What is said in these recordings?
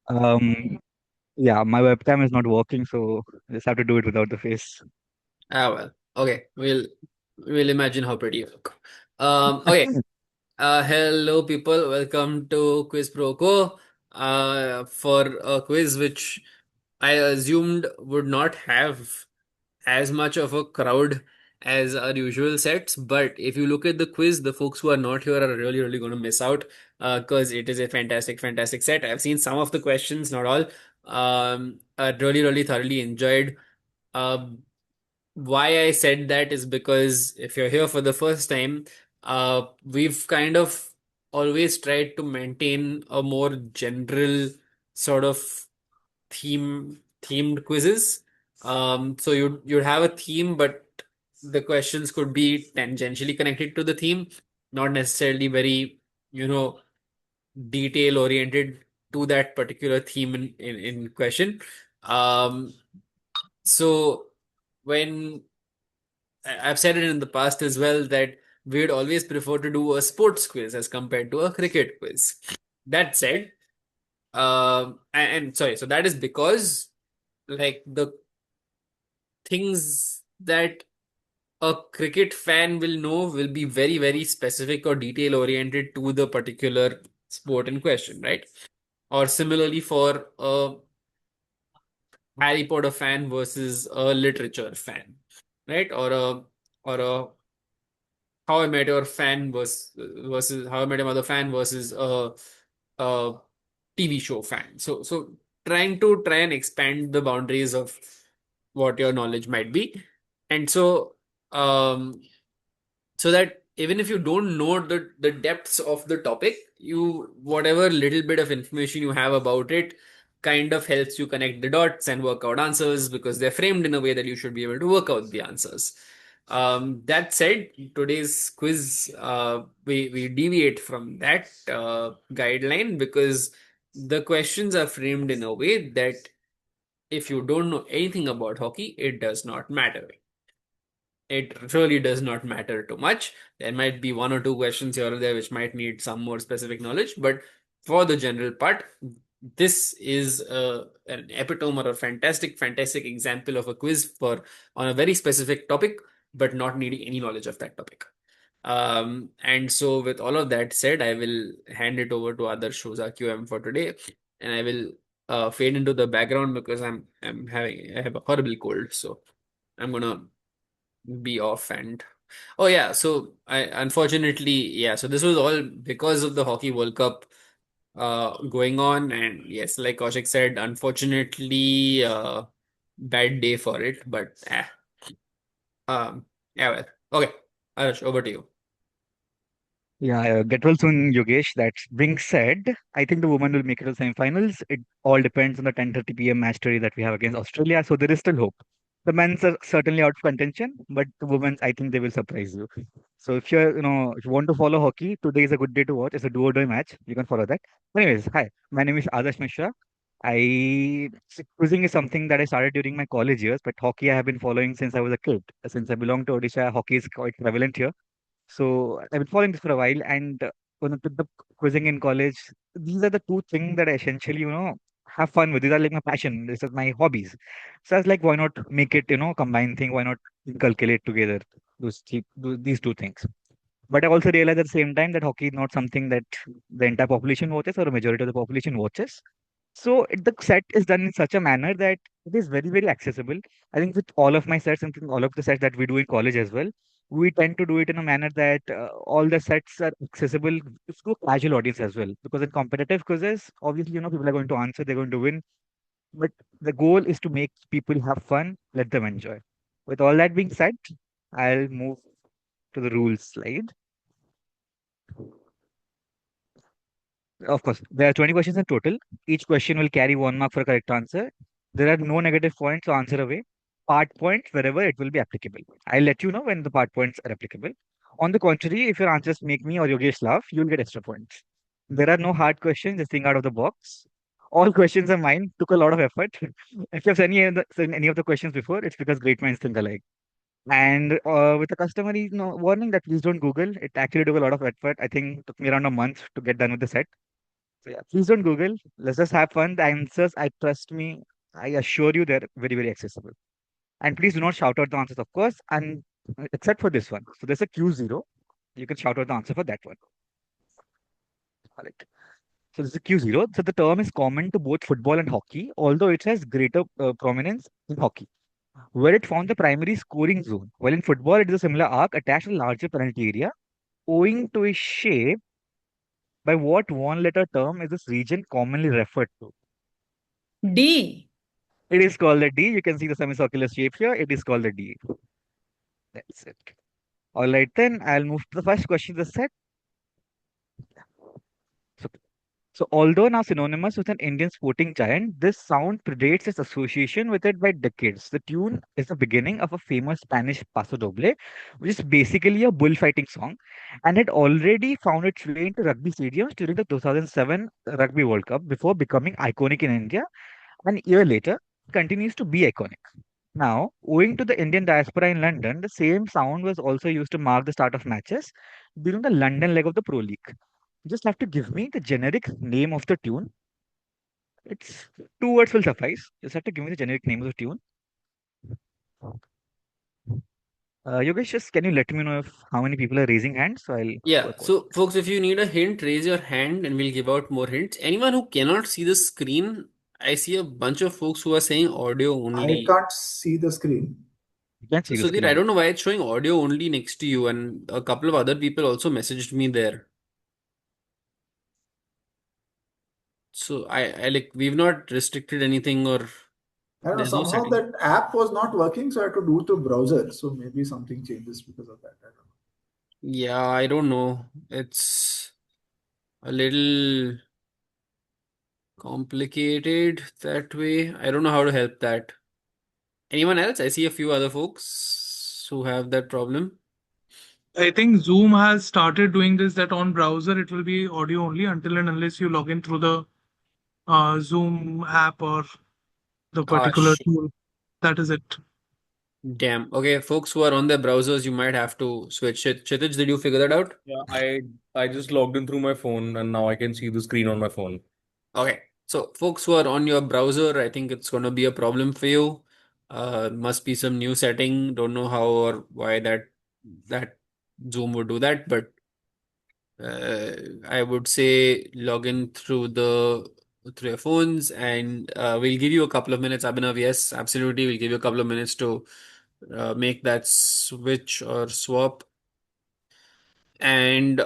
Um, yeah, my webcam is not working, so I just have to do it without the face. Ah, well. Okay, we'll imagine how pretty you look. Okay. Hello, people. Welcome to Quiz Pro Quo. For a quiz which I assumed would not have as much of a crowd as our usual sets. But if you look at the quiz, the folks who are not here are really, really going to miss out because it is a fantastic, fantastic set. I've seen some of the questions, not all. I really, really thoroughly enjoyed. Um, why I said that is because if you're here for the first time, we've kind of always tried to maintain a more general sort of themed quizzes. So you'd have a theme, but the questions could be tangentially connected to the theme, not necessarily very, you know, detail oriented to that particular theme in question. Um, so when I've said it in the past as well that we'd always prefer to do a sports quiz as compared to a cricket quiz. That said, and sorry, so that is because like the things that a cricket fan will know will be very, very specific or detail oriented to the particular sport in question, right? Or similarly for a Harry Potter fan versus a literature fan, right? Or a How I Met Your fan versus How I Met Your Mother fan versus a TV show fan. So try and expand the boundaries of what your knowledge might be, and um so that even if you don't know the depths of the topic, you whatever little bit of information you have about it kind of helps you connect the dots and work out answers because they're framed in a way that you should be able to work out the answers. That said, today's quiz, we deviate from that guideline because the questions are framed in a way that if you don't know anything about hockey, it does not matter. It really does not matter too much. There might be one or two questions here or there which might need some more specific knowledge, but for the general part, this is an epitome or a fantastic, fantastic example of a quiz for on a very specific topic, but not needing any knowledge of that topic. And so, with all of that said, I will hand it over to Aadarsh, who's our QM for today, and I will fade into the background because I have a horrible cold, so I'm gonna be off. And oh yeah, so I unfortunately, yeah, so this was all because of the Hockey World Cup going on. And yes, like Kaushik said, unfortunately, bad day for it, but yeah, well, okay. Arash, over to you. Yeah, get well soon, Yogesh. That being said, I think the women will make it to semifinals. It all depends on the 10:30 p.m. match today that we have against Australia, so there is still hope. The men's are certainly out of contention, but the women's, I think they will surprise you. So if you're, if you want to follow hockey, today is a good day to watch. It's a do or die match. You can follow that. Anyways, hi, my name is Aadarsh Mishra. Cruising is something that I started during my college years, but hockey I have been following since I was a kid. Since I belong to Odisha, hockey is quite prevalent here. So I've been following this for a while, and when I took the quizzing in college, these are the two things that I essentially, have fun with. These are like my passion. This is my hobbies. So I was like, why not make it, combine thing? Why not inculcate together these two things? But I also realized at the same time that hockey is not something that the entire population watches or a majority of the population watches. So the set is done in such a manner that it is very, very accessible. I think with all of my sets and all of the sets that we do in college as well, we tend to do it in a manner that all the sets are accessible to a casual audience as well. Because in competitive quizzes, obviously, people are going to answer, they're going to win. But the goal is to make people have fun, let them enjoy. With all that being said, I'll move to the rules slide. Of course, there are 20 questions in total. Each question will carry 1 mark for a correct answer. There are no negative points to answer away. Part points wherever it will be applicable. I'll let you know when the part points are applicable. On the contrary, if your answers make me or Yogesh laugh, you'll get extra points. There are no hard questions, just think out of the box. All questions are mine, took a lot of effort. If you've seen any of the questions before, it's because great minds think alike. And with a customary warning that please don't Google. It actually took a lot of effort. I think it took me around a month to get done with the set. So yeah, please don't Google. Let's just have fun. The answers, I trust me, I assure you, they're very, very accessible. And please do not shout out the answers, of course, and except for this one. So there's a Q0. You can shout out the answer for that one. All right. So this is Q0. So the term is common to both football and hockey, although it has greater prominence in hockey, where it found the primary scoring zone. While in football, it is a similar arc attached to a larger penalty area, owing to its shape. By what one-letter term is this region commonly referred to? D. It is called the D. You can see the semicircular shape here. It is called the D. That's it. All right, then I'll move to the first question. The set. So, so, although now synonymous with an Indian sporting giant, this sound predates its association with it by decades. The tune is the beginning of a famous Spanish Paso Doble, which is basically a bullfighting song, and had already found its way into rugby stadiums during the 2007 Rugby World Cup before becoming iconic in India. An year later, continues to be iconic. Now, owing to the Indian diaspora in London, the same sound was also used to mark the start of matches during the London leg of the Pro League. You just have to give me the generic name of the tune. It's two words will suffice. Just have to give me the generic name of the tune. Yogesh, just can you let me know if how many people are raising hands? So I'll Yeah, work on so folks, if you need a hint, raise your hand and we'll give out more hints. Anyone who cannot see the screen, I see a bunch of folks who are saying audio I only. can't see the screen. You can see the Sudhir, I screen. don't know why it's showing audio only next to you, and a couple of other people also messaged me there. So I like we've not restricted anything or I don't know. there's no Somehow setting. that app was not working, so I had to do it through browser. So maybe something changes because of that. I don't know. Yeah, I don't know. It's a little complicated that way. I don't know how to help that. Anyone else? I see a few other folks who have that problem. I think Zoom has started doing this that on browser it will be audio only until and unless you log in through the Zoom app or the Ah, particular tool. That is it. damn. Okay, folks who are on their browsers, you might have to switch. Chitij, did you figure that out? Yeah, I just logged in through my phone and now I can see the screen on my phone. Okay. So, folks who are on your browser, I think it's going to be a problem for you. Must be some new setting. Don't know how or why that Zoom would do that, but I would say log in through your phones, and we'll give you a couple of minutes. Abhinav, yes, absolutely. We'll give you a couple of minutes to make that switch or swap. And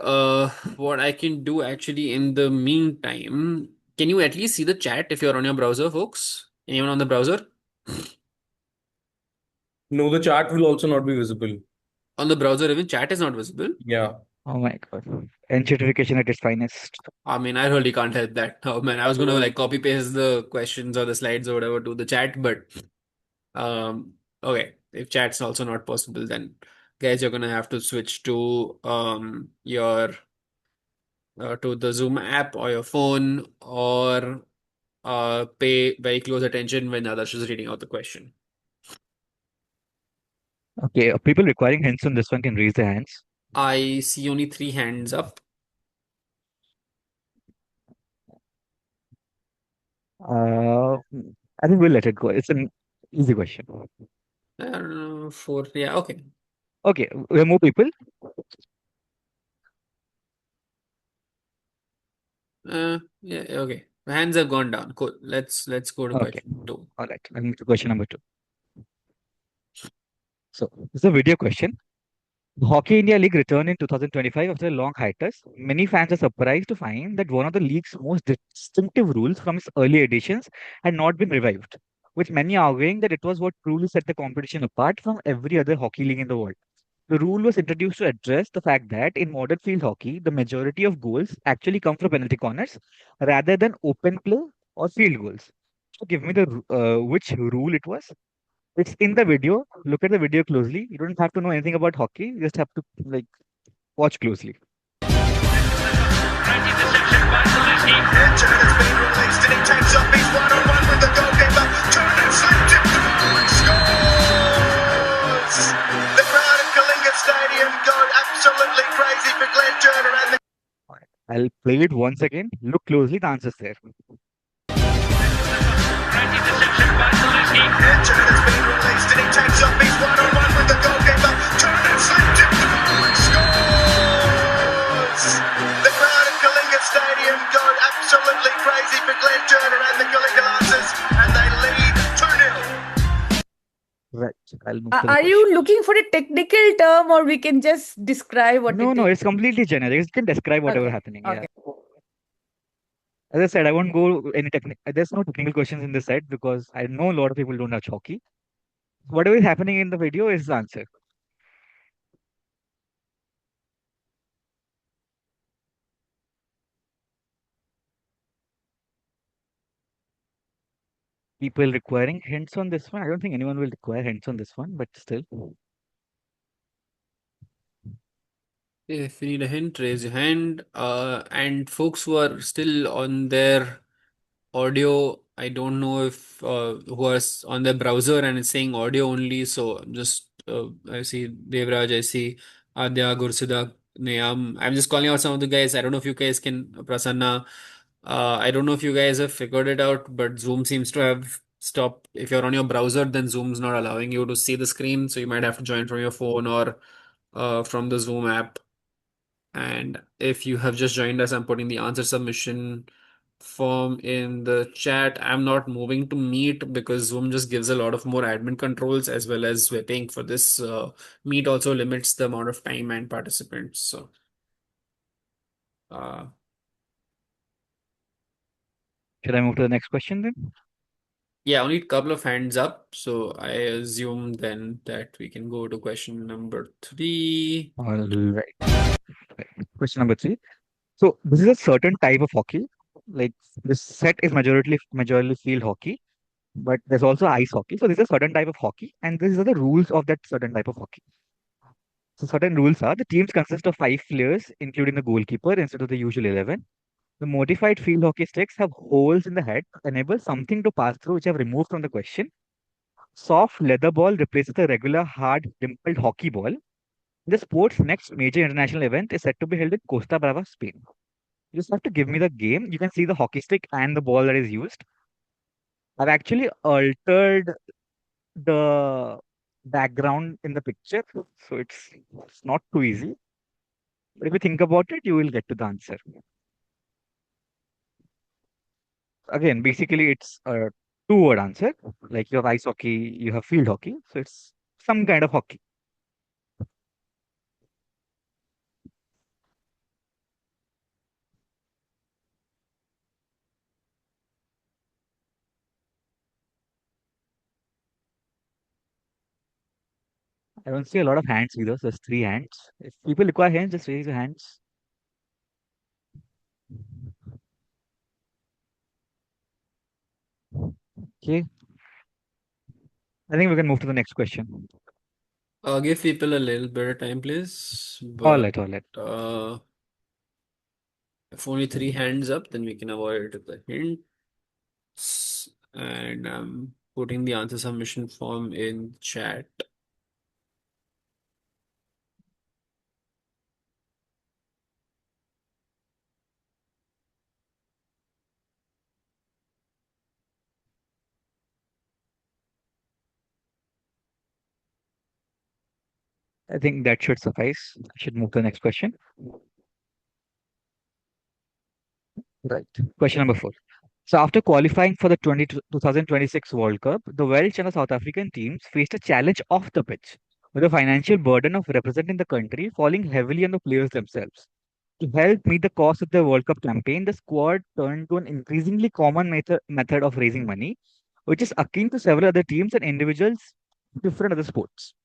what I can do actually in the meantime, can you at least see the chat if you're on your browser, folks? Anyone on the browser? No, the chat will also not be visible. On the browser, even chat is not visible. Yeah. Oh my god. Gentrification at its finest. I mean, I really can't help that. Oh man, I was gonna like copy paste the questions or the slides or whatever to the chat, but okay. If chat's also not possible, then guys, you're gonna have to switch to your to the Zoom app or your phone or pay very close attention when Aadarsh is reading out the question. Okay, people requiring hints on this one can raise their hands. I see only 3 hands up. Uh, I think we'll let it go. It's an easy question. I don't know, 4. Yeah, okay. Okay, we have more people. Yeah, okay. Hands have gone down. Cool. Let's go to Okay, question 2. all right. I'll move to question number two. So, this is a video question. The Hockey India League returned in 2025 after a long hiatus. Many fans are surprised to find that one of the league's most distinctive rules from its early editions had not been revived, with many arguing that it was what truly set the competition apart from every other hockey league in the world. The rule was introduced to address the fact that in modern field hockey, the majority of goals actually come from penalty corners rather than open play or field goals. So give me the which rule it was. It's in the video. Look at the video closely. You don't have to know anything about hockey. You just have to like watch closely. Turner's been released and he takes up his one-on-one with the goalkeeper. Turner slipped it through and scores! The crowd at Kalinga Stadium go absolutely crazy for Glenn Turner and the... I'll Play it once again. Look closely. The answer's there. Turner's been released and he takes up his one-on-one with the goalkeeper. Turner slipped it through and scores! The crowd at Kalinga Stadium go absolutely crazy for Glenn Turner and the Kalinga Lancers, and they lead 2-0. Right. I'll move to the Are question. you looking for a technical term, or we can just describe what No, it no, is? it's completely generic. You can describe whatever Okay, happening. okay. Yeah. As I said, I won't go any technical. There's no technical questions in this set because I know a lot of people don't touch hockey. Whatever is happening in the video is the answer. People requiring hints on this one. I don't think anyone will require hints on this one, but still. If you need a hint, raise your hand. And folks who are still on their audio, I don't know if who are on their browser and it's saying audio only. So just I see Devraj, I see Adya, Gursida, Nayam. I'm just calling out some of the guys. I don't know if you guys can, Prasanna. I don't know if you guys have figured it out, but Zoom seems to have stopped. If you're on your browser, then Zoom's not allowing you to see the screen, so you might have to join from your phone or from the Zoom app. And if you have just joined us, I'm putting the answer submission form in the chat. I'm not moving to Meet because Zoom just gives a lot of more admin controls, as well as we're paying for this. Meet also limits the amount of time and participants. So, uh, Should I move to the next question then? yeah, only a couple of hands up. So I assume then that we can go to question number 3. All right. Question number 3. So this is a certain type of hockey. Like this set is majorly field hockey, but there's also ice hockey. So this is a certain type of hockey, and these are the rules of that certain type of hockey. So certain rules are the teams consist of 5 players, including the goalkeeper, instead of the usual 11. The modified field hockey sticks have holes in the head to enable something to pass through, which I've removed from the question. Soft leather ball replaces the regular hard dimpled hockey ball. The sport's next major international event is set to be held in Costa Brava, Spain. You just have to give me the game. You can see the hockey stick and the ball that is used. I've actually altered the background in the picture, so it's not too easy. But if you think about it, you will get to the answer. Again, basically, it's a two-word answer. Like you have ice hockey, you have field hockey, so it's some kind of hockey. I don't see a lot of hands either, so there's 3 hands. If people require hands, just raise your hands. Okay, I think we can move to the next question. Give people a little bit of time, please. All But right, all right. if only 3 hands up, then we can avoid the hints. And I'm putting the answer submission form in chat. I think that should suffice. I should move to the next question. Right. Question number 4. So after qualifying for the 2026 World Cup, the Welsh and the South African teams faced a challenge off the pitch, with the financial burden of representing the country falling heavily on the players themselves. To help meet the cost of the World Cup campaign, the squad turned to an increasingly common method of raising money, which is akin to several other teams and individuals in different other sports.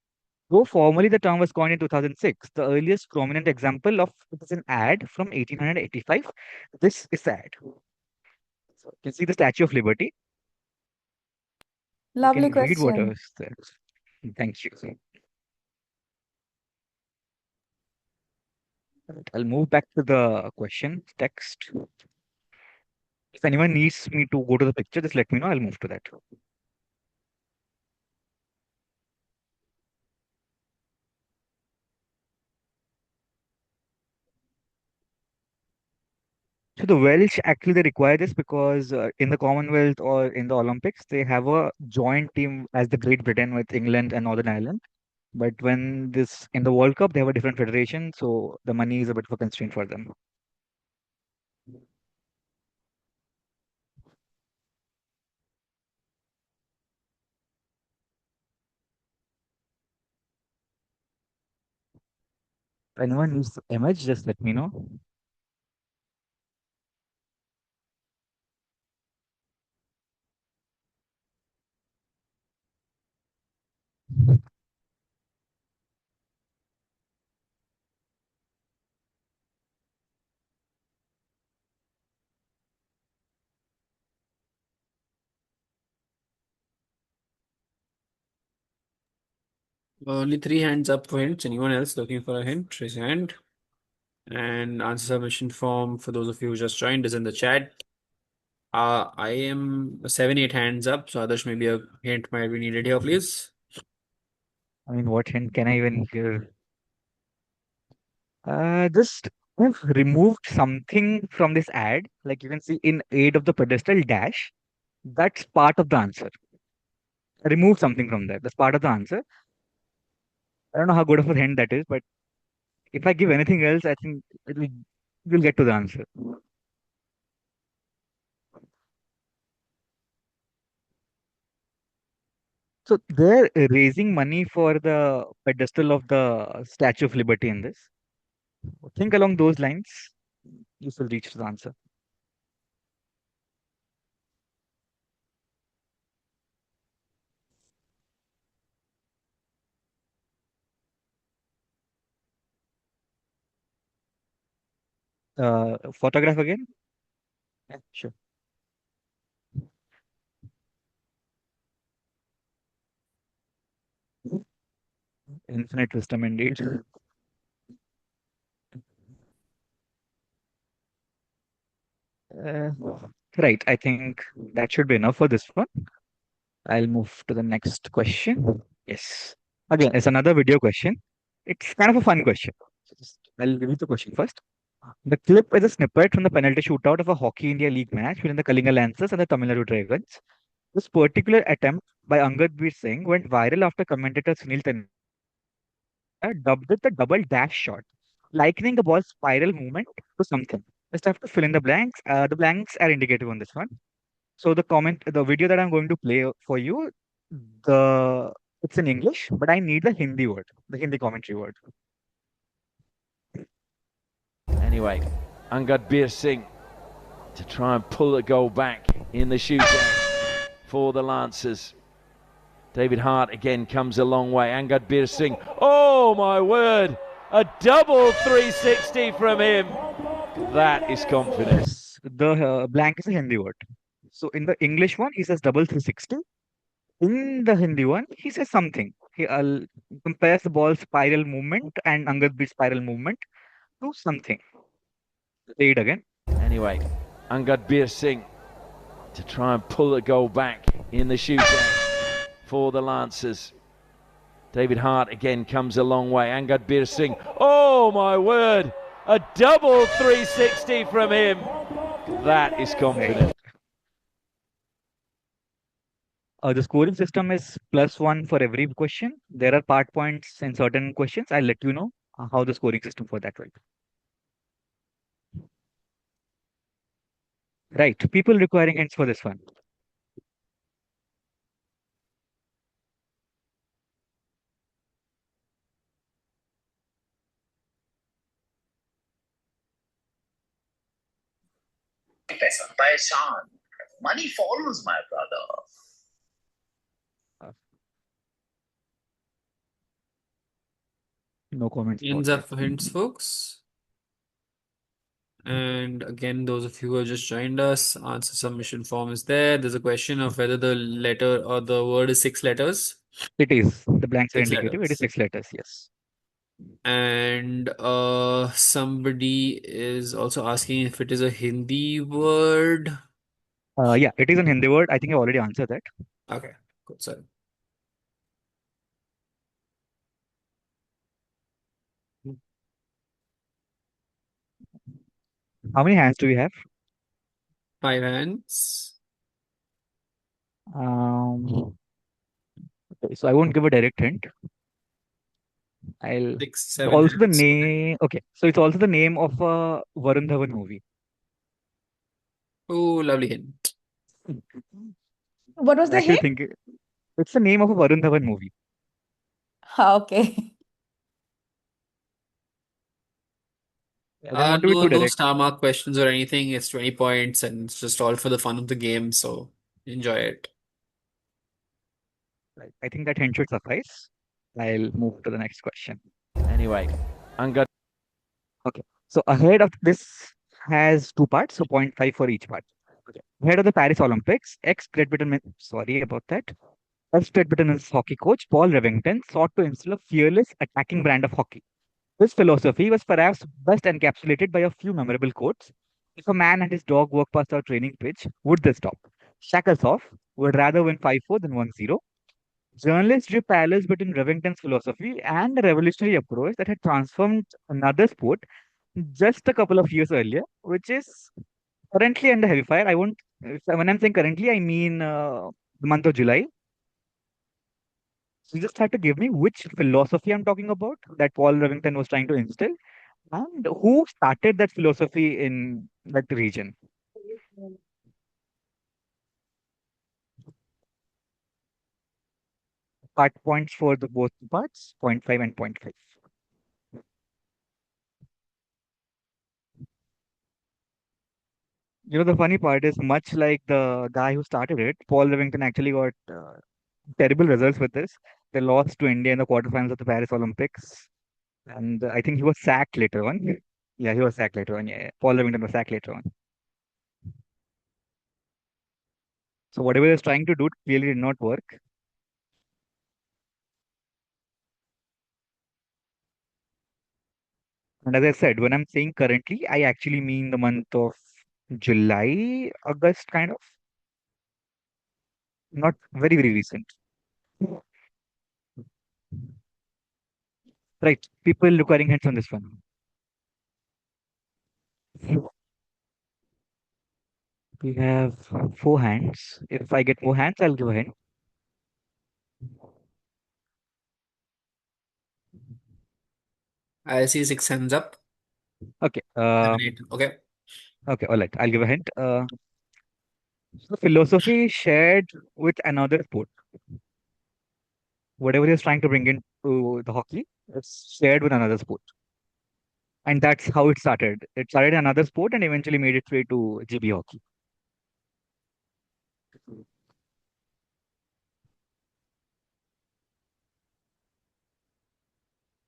Though formally the term was coined in 2006, the earliest prominent example of it is an ad from 1885. This is the ad. So you can see the Statue of Liberty. You Lovely can read what question. was there. Thank you. Right, I'll move back to the question text. If anyone needs me to go to the picture, just let me know. I'll move to that. So the Welsh actually they require this because in the Commonwealth or in the Olympics they have a joint team as the Great Britain with England and Northern Ireland. But when this in the World Cup they have a different federation, so the money is a bit of a constraint for them. If anyone needs the image, just let me know. Only three hands up for hints. Anyone else looking for a hint? Raise your hand. And answer submission form for those of you who just joined is in the chat. I am 7, 8 hands up, so Aadarsh, maybe a hint might be needed here, please. I mean, what hint can I even give? Just I've removed something from this ad. Like you can see in aid of the pedestal dash. That's part of the answer. I removed something from there. That's part of the answer. I don't know how good of a hint that is, but if I give anything else, I think you'll get to the answer. So they're raising money for the pedestal of the Statue of Liberty in this. Think along those lines. You will reach the answer. Photograph again? Yeah, sure. Infinite wisdom indeed. Uh, right, I think that should be enough for this one. I'll move to the next question. Yes. Again, it's another video question. It's kind of a fun question. I'll give you the question first. The clip is a snippet from the penalty shootout of a Hockey India League match between the Kalinga Lancers and the Tamil Nadu Dragons. This particular attempt by Angad Veer Singh went viral after commentator Sunil Tendulkar dubbed it the double dash shot, likening the ball's spiral movement to something. Just have to fill in the blanks. The blanks are indicative on this one. So the video that I'm going to play for you, the it's in English, but I need the Hindi word, the Hindi commentary word. Anyway, Angad Bir Singh to try and pull the goal back in the shootout for the Lancers. David Hart again comes a long way. Angad Bir Singh, oh my word, a double 360 from him. That is confidence. The blank is a Hindi word. So in the English one, he says double 360. In the Hindi one, he says something. He compares the ball spiral movement and Angad Bir's spiral movement to something. Say it again. Anyway, Angad Bir Singh to try and pull the goal back in the shootout for the Lancers. David Hart again comes a long way. Angad Bir Singh, oh my word, a double 360 from him. That is confident. The scoring system is +1 for every question. There are part points in certain questions. I'll let you know how the scoring system for that will be. Right. People requiring hints for this one. Money follows, my brother. No comments. Hands up for hints, folks. And again, those of you who have just joined us, answer submission form is there. There's a question of whether the letter or the word is 6 letters. It is. The blanks are 6 indicative. It is letters. 6 letters. Yes. And somebody is also asking if it is a Hindi word. Yeah, it is an Hindi word. I think I already answered that. Okay, cool. Sorry. How many hands do we have? 5 hands. Okay, so I won't give a direct hint. I'll 6, it's 7 also the hands. name. Okay, so it's also the name of a Varun Dhawan movie. Oh, lovely hint. What was I the actually hint? think it's the name of a Varun Dhawan movie. Okay. I don't want to be No, too no direct. star mark questions or anything. It's 20 points and it's just all for the fun of the game. So enjoy it. I think that hint should suffice. I'll move to the next question. Anyway, Angad. Okay, so ahead of this has two parts, so point 0.5 for each part. Okay. Ahead of the Paris Olympics, ex-Great Britain, sorry about that, ex-Great Britain's hockey coach Paul Revington sought to instill a fearless attacking brand of hockey. This philosophy was perhaps best encapsulated by a few memorable quotes. If a man and his dog walk past our training pitch, would they stop? Shackles off, would rather win 5-4 than 1-0. Journalists drew parallels between Revington's philosophy and the revolutionary approach that had transformed another sport just a couple of years earlier, which is currently under heavy fire. I won't, when I'm saying currently, I mean the month of July. So you just have to give me which philosophy I'm talking about that Paul Revington was trying to instill and who started that philosophy in that region. Part points for the both parts, point 0.5 and point 0.5. You know, the funny part is much like the guy who started it, Paul Revington actually got terrible results with this. They lost to India in the quarterfinals of the Paris Olympics. And I think he was sacked later on. Yeah, he was sacked later on. Yeah, yeah. Paul Revington was sacked later on. So whatever he was trying to do clearly did not work. And as I said, when I'm saying currently, I actually mean the month of July, August, kind of. Not very, very recent. Right. People requiring hints on this one. We have four hands. If I get more hands, I'll give a hint. I see 6 hands up. Okay. 7, 8. Okay. Okay. All right. I'll give a hint. So philosophy shared with another sport. Whatever he's trying to bring into the hockey, it's shared with another sport. And that's how it started. It started in another sport and eventually made its way to GB hockey.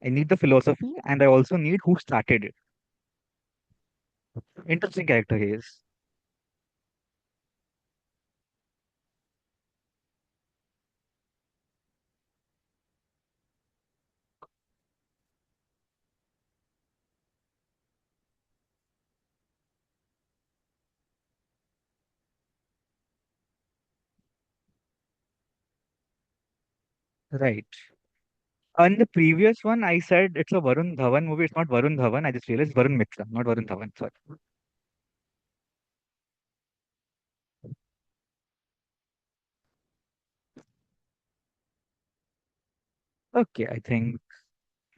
I need the philosophy and I also need who started it. Interesting character he is. Right. On the previous one, I said it's a Varun Dhawan movie. It's not Varun Dhawan. I just realized Varun Mitra, not Varun Dhawan. Sorry. Okay, I think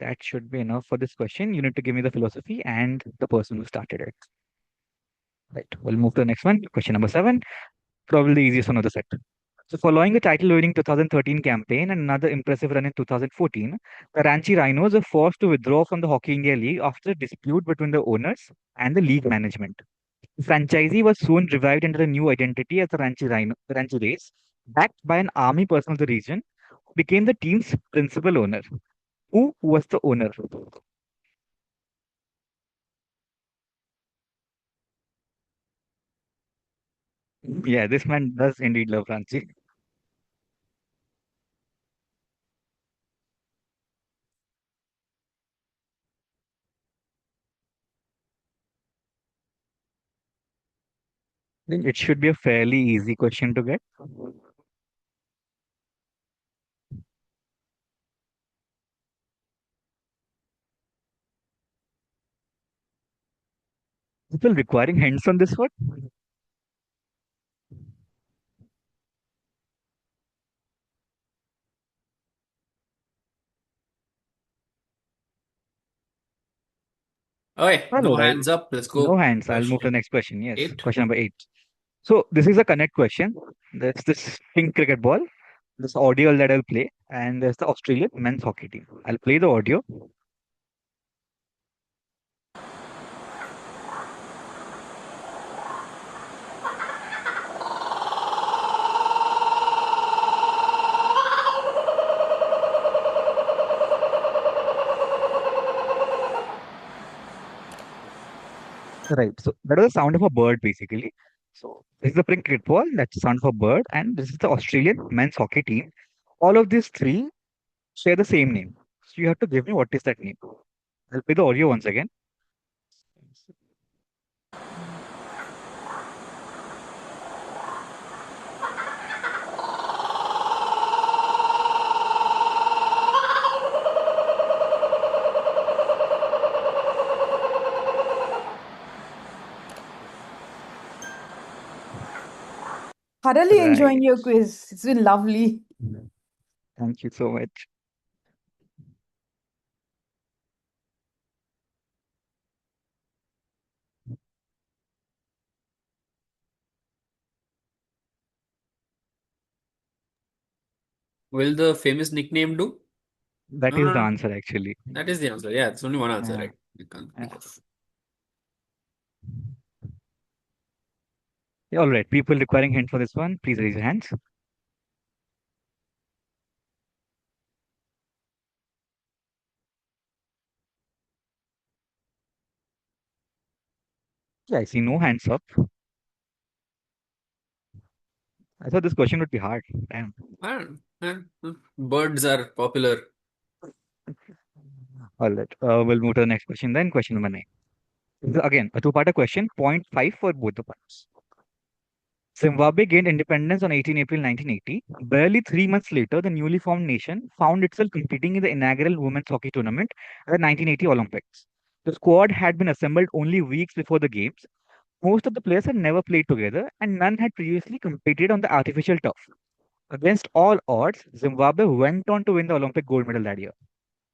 that should be enough for this question. You need to give me the philosophy and the person who started it. Right. We'll move to the next one. Question number 7. Probably the easiest one of the set. So, following the title-winning 2013 campaign and another impressive run in 2014, the Ranchi Rhinos were forced to withdraw from the Hockey India League after a dispute between the owners and the league management. The franchisee was soon revived under a new identity as the Ranchi Race, backed by an army person of the region, who became the team's principal owner. Who was the owner? Yeah, this man does indeed love Ranchi. I think it should be a fairly easy question to get. People requiring hints on this one? Okay, All no right, hands up. Let's go. no hands. I'll move to the Question next question. Yes, 8. question number 8. So this is a connect question. There's this pink cricket ball, this audio that I'll play, and there's the Australian men's hockey team. I'll play the audio. Right. So that was the sound of a bird, basically. So this is the pink cricket ball. That's the sound of a bird, and this is the Australian men's hockey team. All of these three share the same name. So you have to give me what is that name. I'll play the audio once again. Thoroughly enjoying Right. your quiz. It's been lovely. Thank you so much. Will the famous nickname do? That No, is no, the no. answer, actually. That is the answer. Yeah, it's only one answer, Yeah. right? You can't think Yeah. of. Yeah, all right. People requiring hint for this one, please raise your hands. Yeah, I see no hands up. I thought this question would be hard. Damn. I don't know. Birds are popular. All right. We'll move to the next question then. Question number 9. This is again, a two-parter question, point 5 for both the parts. Zimbabwe gained independence on 18 April 1980. Barely 3 months later, the newly formed nation found itself competing in the inaugural women's hockey tournament at the 1980 Olympics. The squad had been assembled only weeks before the games. Most of the players had never played together, and none had previously competed on the artificial turf. Against all odds, Zimbabwe went on to win the Olympic gold medal that year.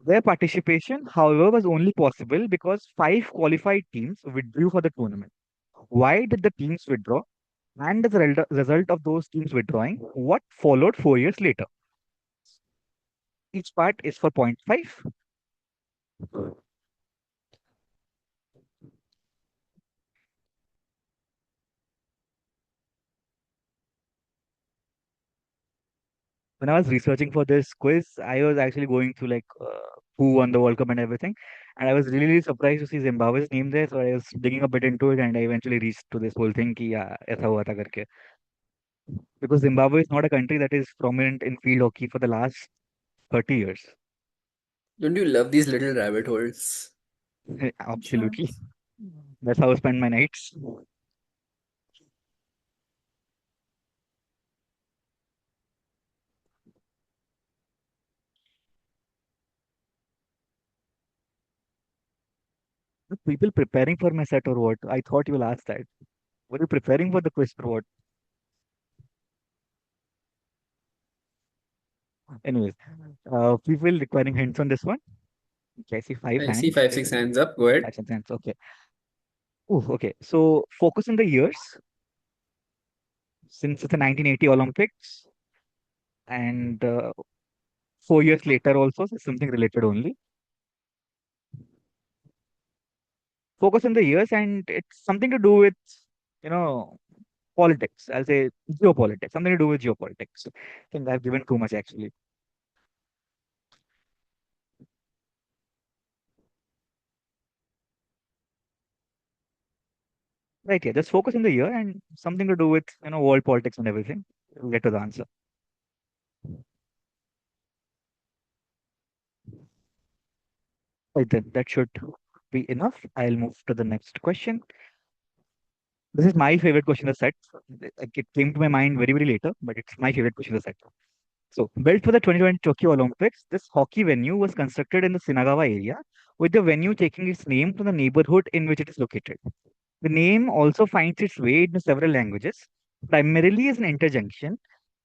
Their participation, however, was only possible because 5 qualified teams withdrew for the tournament. Why did the teams withdraw? And as a result of those teams withdrawing, what followed 4 years later? Each part is for point 5. When I was researching for this quiz, I was actually going through like who won the World Cup and everything. And I was really, really surprised to see Zimbabwe's name there. So I was digging a bit into it and I eventually reached to this whole thing ki, yeah, aisa hua tha karke. Because Zimbabwe is not a country that is prominent in field hockey for the last 30 years. Don't you love these little rabbit holes? Absolutely. That's how I spend my nights. The people preparing for my set or what? I thought you will ask that. Were you preparing for the quiz or what? Anyways, people requiring hints on this one. Okay, I see five I see hands. 5, 6 hands up. Go ahead. 5 6 hands. Okay. Ooh, okay. So focus on the years since it's the 1980 Olympics and 4 years later also, so something related only. Focus on the years and it's something to do with, you know, politics. I'll say geopolitics, something to do with geopolitics. I think I've given too much actually. Right, yeah. Just focus on the year and something to do with, world politics and everything. We'll get to the answer. Right, then that should be enough. I'll move to the next question. This is my favorite question in the set. Like it came to my mind very, very later, but it's my favorite question in the set. So, built for the 2020 Tokyo Olympics, this hockey venue was constructed in the Shinagawa area, with the venue taking its name from the neighborhood in which it is located. The name also finds its way into several languages, primarily as an interjunction.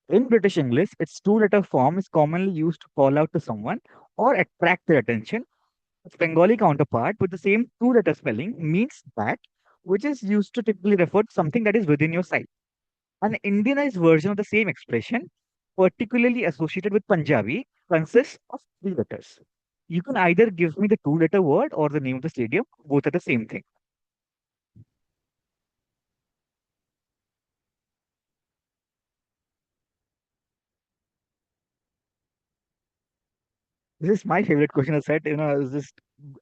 In British English, its two-letter form is commonly used to call out to someone or attract their attention. Its Bengali counterpart with the same two-letter spelling means that, which is used to typically refer to something that is within your sight. An Indianized version of the same expression, particularly associated with Punjabi, consists of three letters. You can either give me the two-letter word or the name of the stadium, both are the same thing. This is my favorite question. I said, I was just,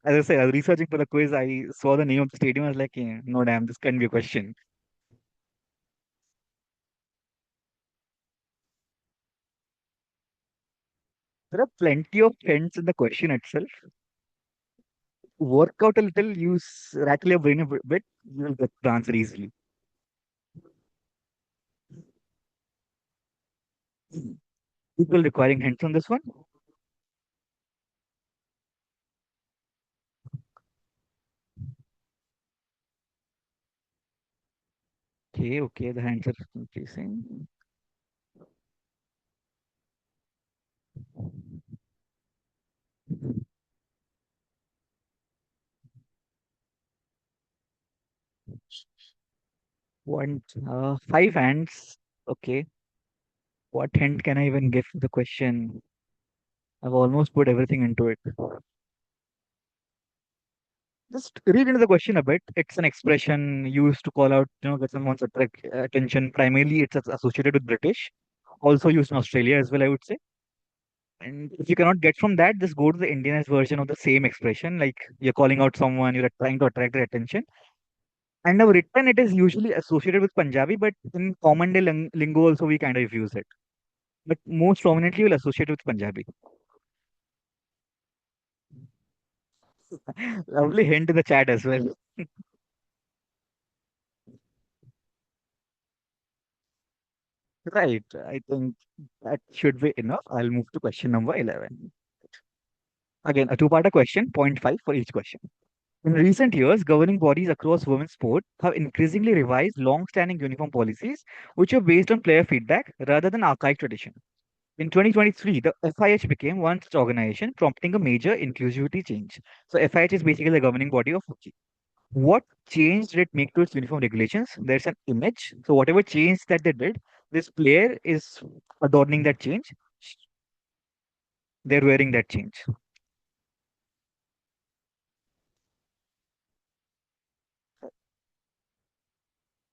as I said, I was researching for the quiz. I saw the name of the stadium. I was like, yeah, no, damn, this can't be a question. There are plenty of hints in the question itself. Work out a little, use rattle your brain a bit, you will get the answer easily. People requiring hints on this one. Okay, okay, the hands are increasing. One, five hands. Okay. What hint can I even give to the question? I've almost put everything into it. Just read into the question a bit. It's an expression used to call out, get someone's attention. Primarily, it's associated with British. Also used in Australia as well, I would say. And if you cannot get from that, just go to the Indianized version of the same expression. Like you're calling out someone, you're trying to attract their attention. And now written, it is usually associated with Punjabi, but in common day lingo also we kind of use it. But most prominently will associate with Punjabi. Lovely hint in the chat as well. Right. I think that should be enough. I'll move to question number 11. Again, a two-parter question, point 5 for each question. In recent years, governing bodies across women's sport have increasingly revised long-standing uniform policies, which are based on player feedback rather than archaic tradition. In 2023, the FIH became one such organization, prompting a major inclusivity change. So FIH is basically the governing body of hockey. What change did it make to its uniform regulations? There's an image. So whatever change that they did, this player is adorning that change. They're wearing that change.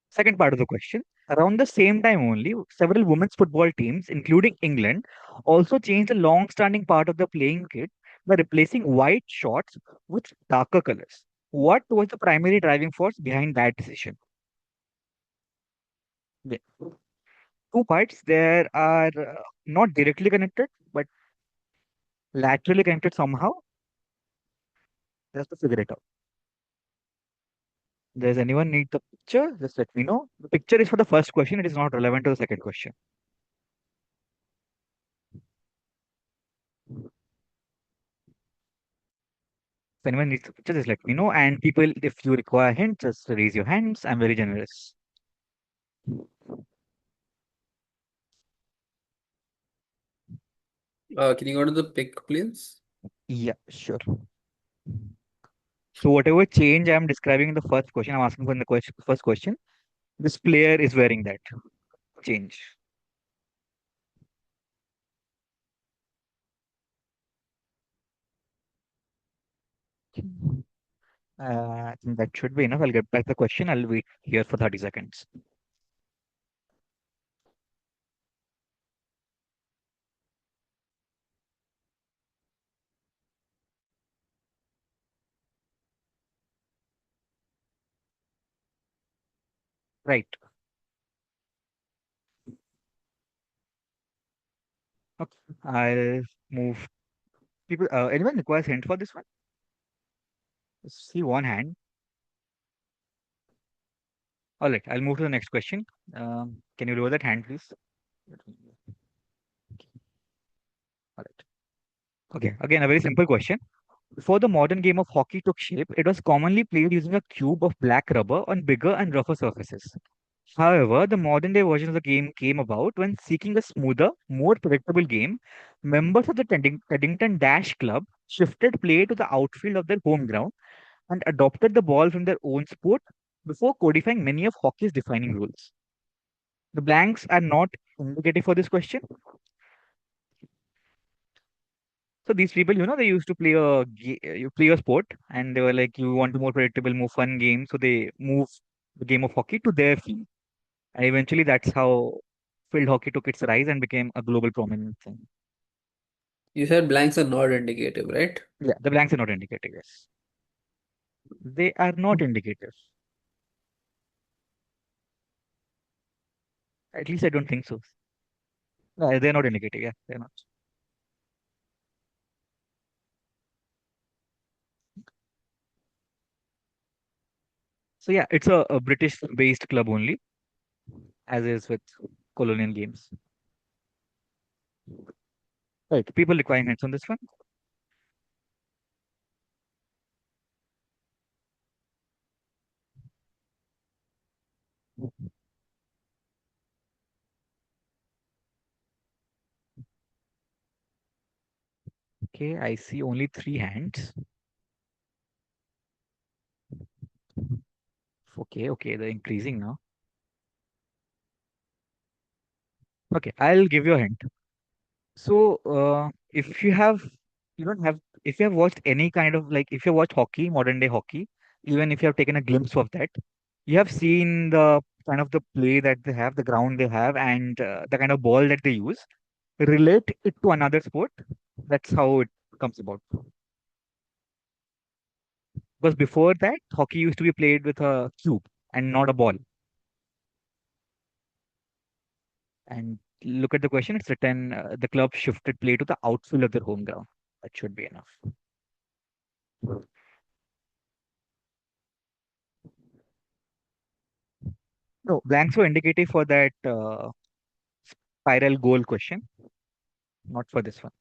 Second part of the question. Around the same time only, several women's football teams, including England, also changed a long-standing part of the playing kit by replacing white shorts with darker colors. What was the primary driving force behind that decision? Yeah. Two parts. There are not directly connected, but laterally connected somehow. Just to figure it out. Does anyone need the picture? Just let me know. The picture is for the first question. It is not relevant to the second question. If anyone needs the picture, just let me know. And people, if you require hints, just raise your hands. I'm very generous. Can you go to the pic, please? Yeah, sure. So whatever change I'm describing in the first question, I'm asking for in the first question. This player is wearing that change. I think that should be enough. I'll get back the question. I'll wait here for 30 seconds. Right. Okay. I'll move. People, anyone requires hint for this one? See one hand. All right. I'll move to the next question. Can you lower that hand, please? All right. Okay. Again, a very simple question. Before the modern game of hockey took shape, it was commonly played using a cube of black rubber on bigger and rougher surfaces. However, the modern day version of the game came about when seeking a smoother, more predictable game. Members of the Teddington Dash Club shifted play to the outfield of their home ground and adopted the ball from their own sport before codifying many of hockey's defining rules. The blanks are not indicative for this question. So these people, they used to play you play a sport, and they were like, you want a more predictable, more fun game, so they move the game of hockey to their field, and eventually that's how field hockey took its rise and became a global prominent thing. You said blanks are not indicative, right? Yeah, the blanks are not indicative. Yes, they are not indicative. At least I don't think so. They're not indicative. Yeah, they're not. So yeah, it's a British-based club only, as is with colonial games. Right. People requiring hints on this one. Okay, I see only three hands. Okay, they're increasing now. Okay, I'll give you a hint. So, if you have, you don't have, if you have watched any kind of like, if you watch hockey, modern day hockey, even if you have taken a glimpse of that, you have seen the kind of the play that they have, the ground they have, and the kind of ball that they use. Relate it to another sport. That's how it comes about. Because before that, hockey used to be played with a cube and not a ball. And look at the question. It's written, the club shifted play to the outfield of their home ground. That should be enough. No, blanks were indicative for that spiral goal question, not for this one.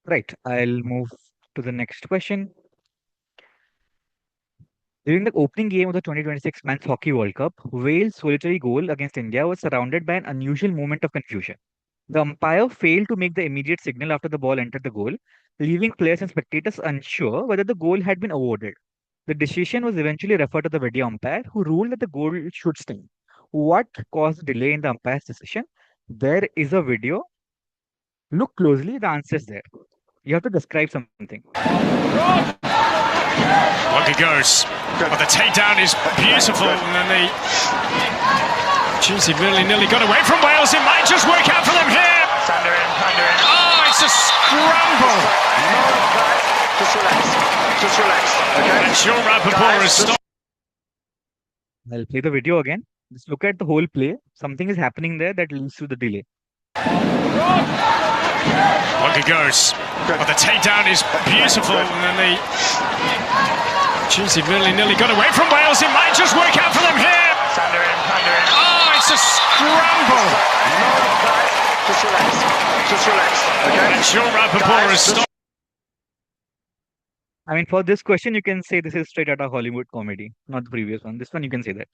Right. I'll move to the next question. During the opening game of the 2026 Men's Hockey World Cup, Wales' solitary goal against India was surrounded by an unusual moment of confusion. The umpire failed to make the immediate signal after the ball entered the goal, leaving players and spectators unsure whether the goal had been awarded. The decision was eventually referred to the video umpire, who ruled that the goal should stand. What caused the delay in the umpire's decision? There is a video. Look closely, the answer is there. You have to describe something. Look, it goes. But the takedown is beautiful, and then the Cheesy nearly got away from Wales. It might just work out for them here. Oh, it's a scramble. Just relax. Okay. And Sean Rappaport has stopped. I'll play the video again. Just look at the whole play. Something is happening there that leads to the delay. Look, it goes. But the takedown is beautiful, and then the Cheesy nearly got away from Wales. It might just work out for them here. Oh, it's a scramble. Just relax. Okay. And Sean Rappaport has stopped. I mean, for this question, you can say this is straight out of Hollywood comedy, not the previous one. This one, you can say that.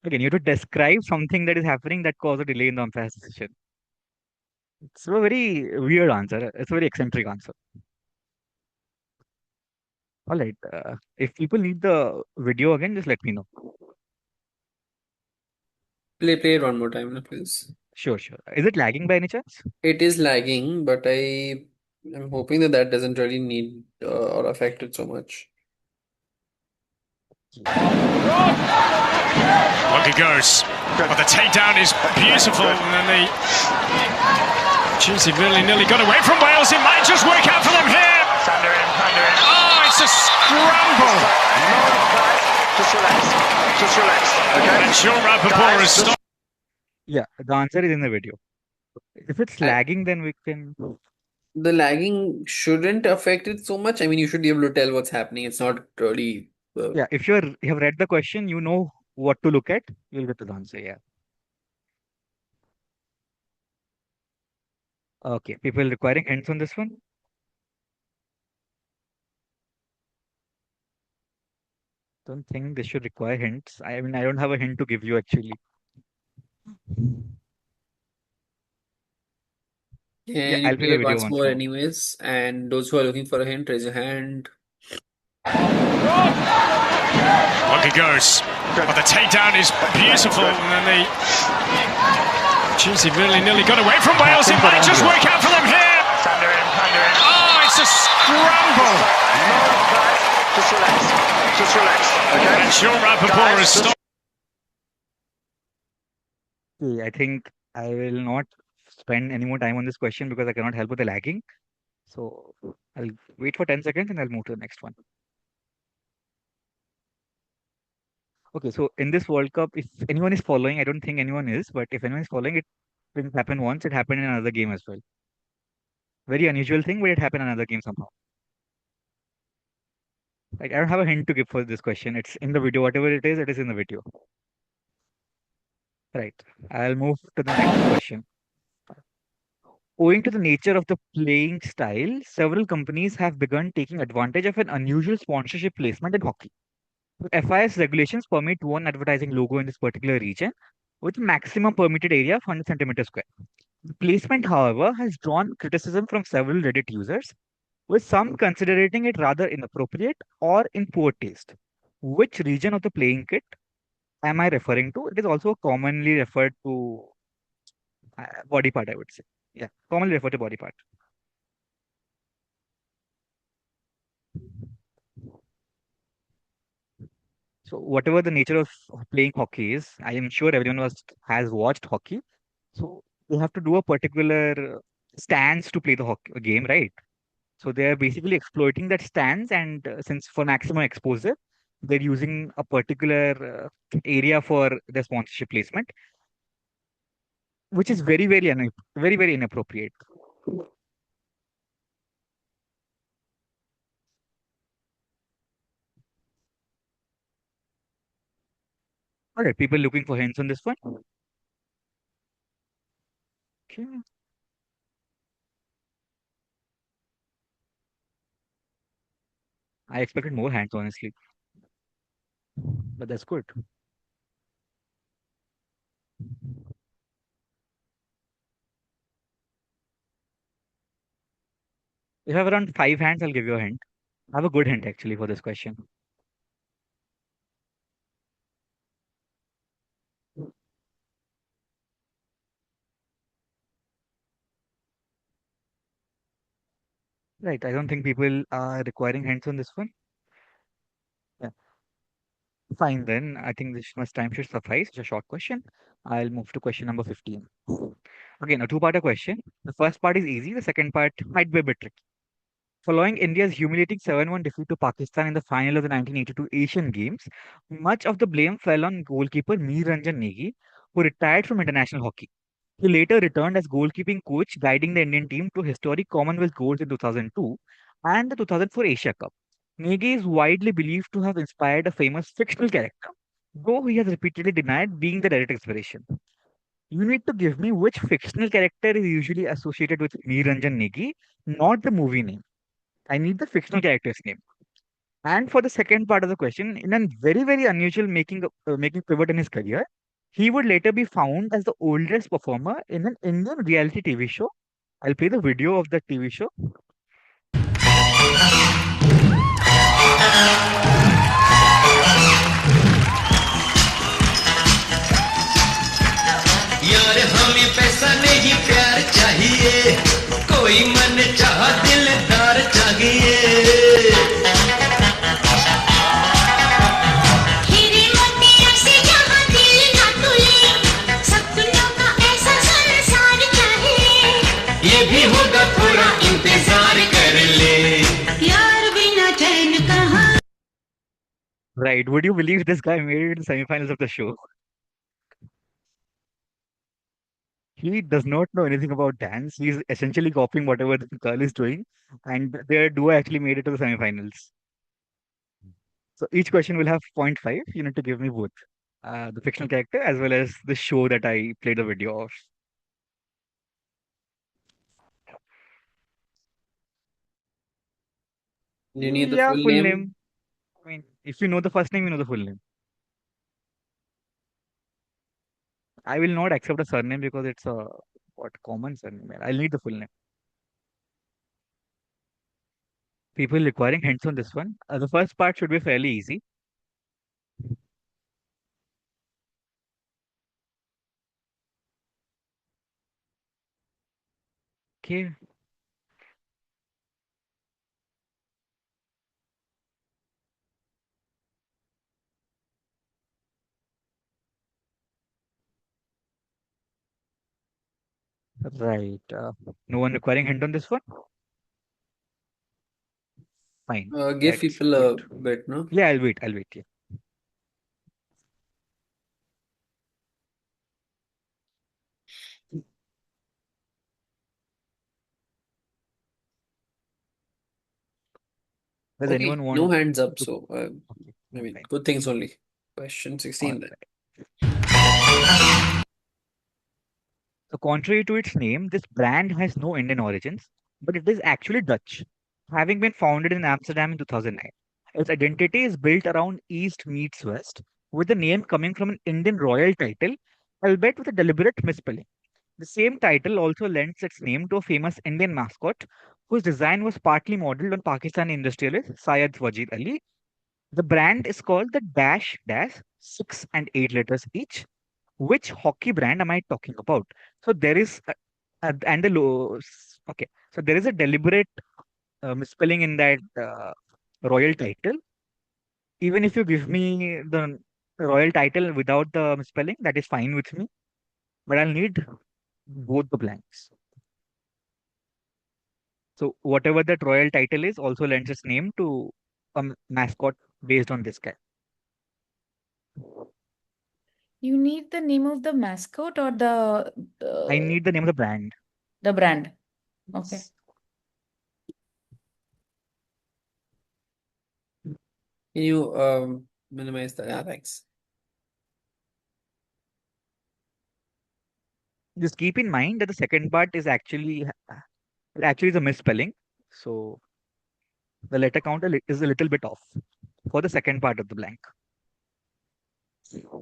Again, you have to describe something that is happening that caused a delay in the umpire's decision. It's a very weird answer. It's a very eccentric answer. All right. If people need the video again, just let me know. Play it one more time, please. Sure. Is it lagging by any chance? It is lagging, but I'm hoping that doesn't really need or affect it so much. Look, it goes. But the takedown is beautiful, and then the Cheesy nearly got away from Wales. It might just work out for them here. Oh, it's a scramble. Just relax. Okay. And Sean Rappaport has stopped. Yeah, the answer is in the video. If it's lagging, then we can. The lagging shouldn't affect it so much. I mean, you should be able to tell what's happening. It's not really. Yeah, if you have read the question, you know what to look at, you'll get to the answer. Yeah. Okay, people requiring hints on this one? Don't think this should require hints. I mean, I don't have a hint to give you actually. Yeah, Can you I'll play play the it video once once more, more. anyways? And those who are looking for a hint, raise your hand. Look, he goes. But the takedown is beautiful, and then the Chelsea nearly got away from Wales. It might just work out for them here. Oh, it's a scramble. Just relax. Just relax. Okay. And Sean Rappaport has stopped. Okay, I think I will not spend any more time on this question because I cannot help with the lagging. So I'll wait for 10 seconds and I'll move to the next one. Okay, so in this World Cup, if anyone is following, I don't think anyone is, but if anyone is following, it didn't happen once, it happened in another game as well. Very unusual thing, but it happened in another game somehow. Like, I don't have a hint to give for this question. It's in the video. Whatever it is in the video. Right. I'll move to the next question. Owing to the nature of the playing style, several companies have begun taking advantage of an unusual sponsorship placement in hockey. FIS regulations permit one advertising logo in this particular region with a maximum permitted area of 100 centimeters square. The placement, however, has drawn criticism from several Reddit users, with some considering it rather inappropriate or in poor taste. Which region of the playing kit am I referring to? It is also commonly referred to body part, I would say. Yeah, commonly referred to body part. So whatever the nature of playing hockey is, I am sure everyone has watched hockey. So they have to do a particular stance to play the hockey game, right? So they are basically exploiting that stance, and since for maximum exposure, they're using a particular area for the sponsorship placement, which is very inappropriate. All right, people looking for hints on this one. Okay. I expected more hands, honestly, but that's good. If I have around 5 hands, I'll give you a hint. I have a good hint actually for this question. Right, I don't think people are requiring hints on this one. Yeah. Fine then. I think this much time should suffice. It's a short question. I'll move to question number 15. Again, a two-parter question. The first part is easy. The second part might be a bit tricky. Following India's humiliating 7-1 defeat to Pakistan in the final of the 1982 Asian Games, much of the blame fell on goalkeeper Ranjan Negi, who retired from international hockey. He later returned as goalkeeping coach, guiding the Indian team to historic Commonwealth goals in 2002 and the 2004 Asia Cup. Negi is widely believed to have inspired a famous fictional character, though he has repeatedly denied being the direct inspiration. You need to give me which fictional character is usually associated with Ranjan Negi, not the movie name. I need the fictional character's name. And for the second part of the question, in a very unusual making pivot in his career, he would later be found as the oldest performer in an Indian reality TV show. I'll play the video of the TV show. यार हमें पैसा नहीं प्यार चाहिए कोई मन चाह दिलदार चाहिए हीरे मोतियों से जहां दिल ना तुले सपनों का ऐसा संसार चाहिए ये भी होगा थोड़ा इंतजार कर ले यार बिना चैन कहां Right. Would you believe this guy made it to the semifinals of the show? He does not know anything about dance. He's essentially copying whatever the girl is doing, and their duo actually made it to the semifinals. So each question will have 0.5. You need to give me both the fictional character as well as the show that I played the video of. Do you need the Yeah, full full name? name. I mean, if you know the first name, you know the full name. I will not accept a surname because it's a what common surname. I'll need the full name. People requiring hints on this one. The first part should be fairly easy. Okay. Right. No one requiring hint on this one? Fine. Give That's people good. a bit, no? Yeah, I'll wait. I'll wait. Yeah. Does Okay, anyone no want hands up, to? so Okay. I mean, Fine. good things only. Question All 16 then. right. So, contrary to its name, this brand has no Indian origins, but it is actually Dutch, having been founded in Amsterdam in 2009. Its identity is built around East meets West, with the name coming from an Indian royal title, albeit with a deliberate misspelling. The same title also lends its name to a famous Indian mascot, whose design was partly modeled on Pakistani industrialist Syed Wajid Ali. The brand is called the Dash Dash, 6 and 8 letters each. Which hockey brand am I talking about? So there is, and the low, okay. So there is a deliberate misspelling in that royal title. Even if you give me the royal title without the misspelling, that is fine with me. But I'll need both the blanks. So whatever that royal title is also lends its name to a mascot based on this guy. You need the name of the mascot or I need the name of the brand. the brand. Okay. Can you minimize that? Yeah, thanks. Just keep in mind that the second part is actually is a misspelling. So the letter count is a little bit off for the second part of the blank. Yeah.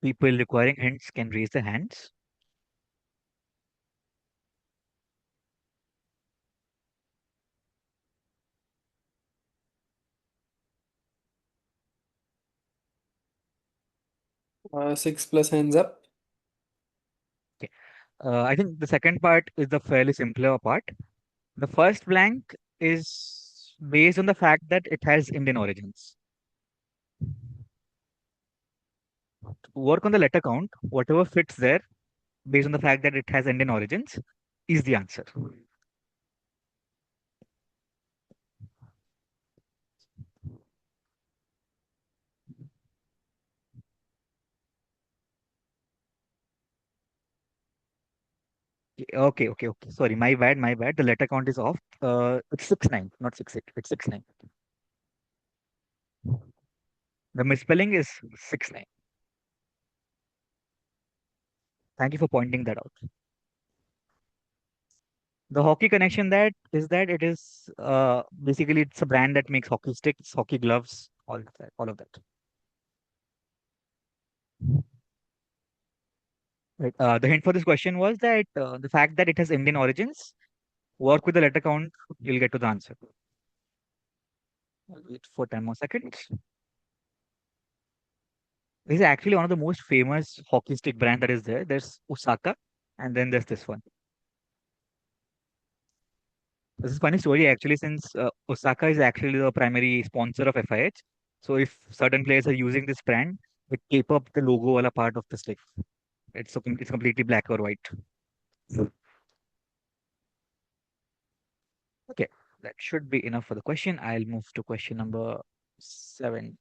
People requiring hints can raise their hands. Six plus hands up. Okay. I think the second part is the fairly simpler part. The first blank is based on the fact that it has Indian origins. Work on the letter count, whatever fits there, based on the fact that it has Indian origins, is the answer. Okay. Sorry, my bad, my bad. The letter count is off. It's 6-9, not 6-8. It's 6-9. The misspelling is 6-9. Thank you for pointing that out. The hockey connection that it is basically it's a brand that makes hockey sticks, hockey gloves, all of that, all of that. Right. The hint for this question was that the fact that it has Indian origins. Work with the letter count, you'll get to the answer. I'll wait for 10 more seconds. This is actually one of the most famous hockey stick brand that is there. There's Osaka, and then there's this one. This is a funny story actually, since Osaka is actually the primary sponsor of FIH. So if certain players are using this brand, they tape up the logo wala part of the stick. It's completely black or white. Okay, that should be enough for the question. I'll move to question number 17.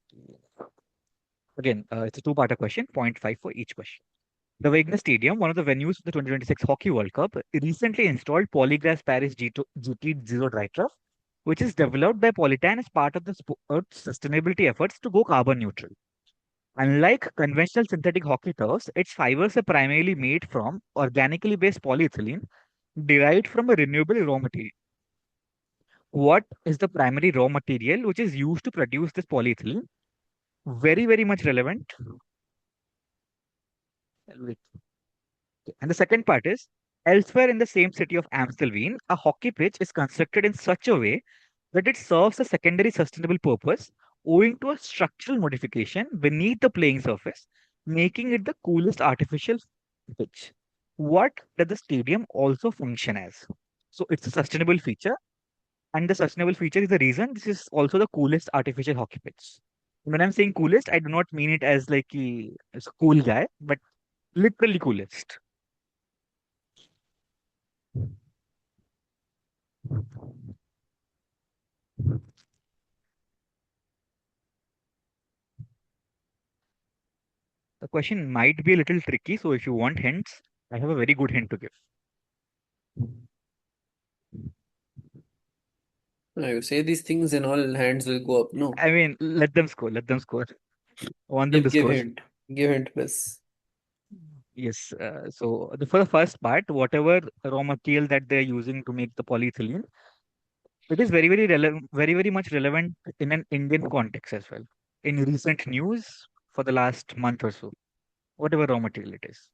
Again, it's a two-parter question, 0.5 for each question. The Wegener Stadium, one of the venues for the 2026 Hockey World Cup, recently installed Polygrass Paris GT Zero Dry Trough, which is developed by Polytan as part of the sport's sustainability efforts to go carbon neutral. Unlike conventional synthetic hockey turfs, its fibers are primarily made from organically based polyethylene derived from a renewable raw material. What is the primary raw material which is used to produce this polyethylene? Very, very much relevant. Wait. And the second part is elsewhere in the same city of Amstelveen, a hockey pitch is constructed in such a way that it serves a secondary sustainable purpose owing to a structural modification beneath the playing surface, making it the coolest artificial pitch. What does the stadium also function as? So it's a sustainable feature, and the sustainable feature is the reason this is also the coolest artificial hockey pitch. When I'm saying coolest, I do not mean it as like it's a cool guy, but literally coolest. The question might be a little tricky, so if you want hints, I have a very good hint to give. Now you say these things and all hands will go up. No. I mean, let them score. Let them score. I want them to Give score. hint. Give hint, please. Yes. So for the first part, whatever raw material that they're using to make the polyethylene, it is very, very relevant, very, very much relevant in an Indian context as well. In recent news for the last month or so, whatever raw material it is.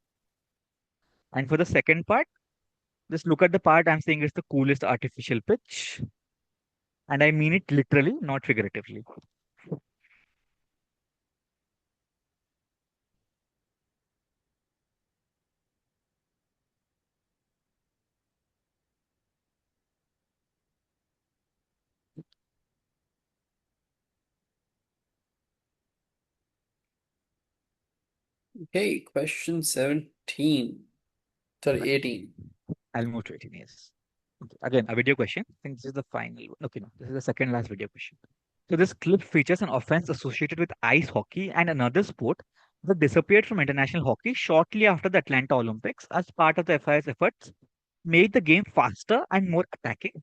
And for the second part, just look at the part I'm saying is the coolest artificial pitch. And I mean it literally, not figuratively. Okay, question 17. Sorry, 18. I'll move to 18 years. Okay. Again, a video question. I think this is the final one. Okay, no, this is the second last video question. So this clip features an offense associated with ice hockey and another sport that disappeared from international hockey shortly after the Atlanta Olympics as part of the FIS efforts made the game faster and more attacking.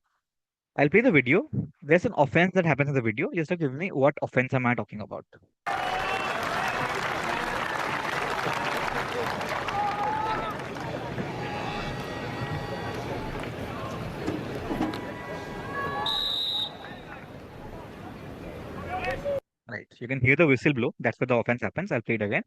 I'll play the video. There's an offense that happens in the video. Just to give me what offense am I talking about? Right. You can hear the whistle blow. That's where the offense happens. I'll play it again.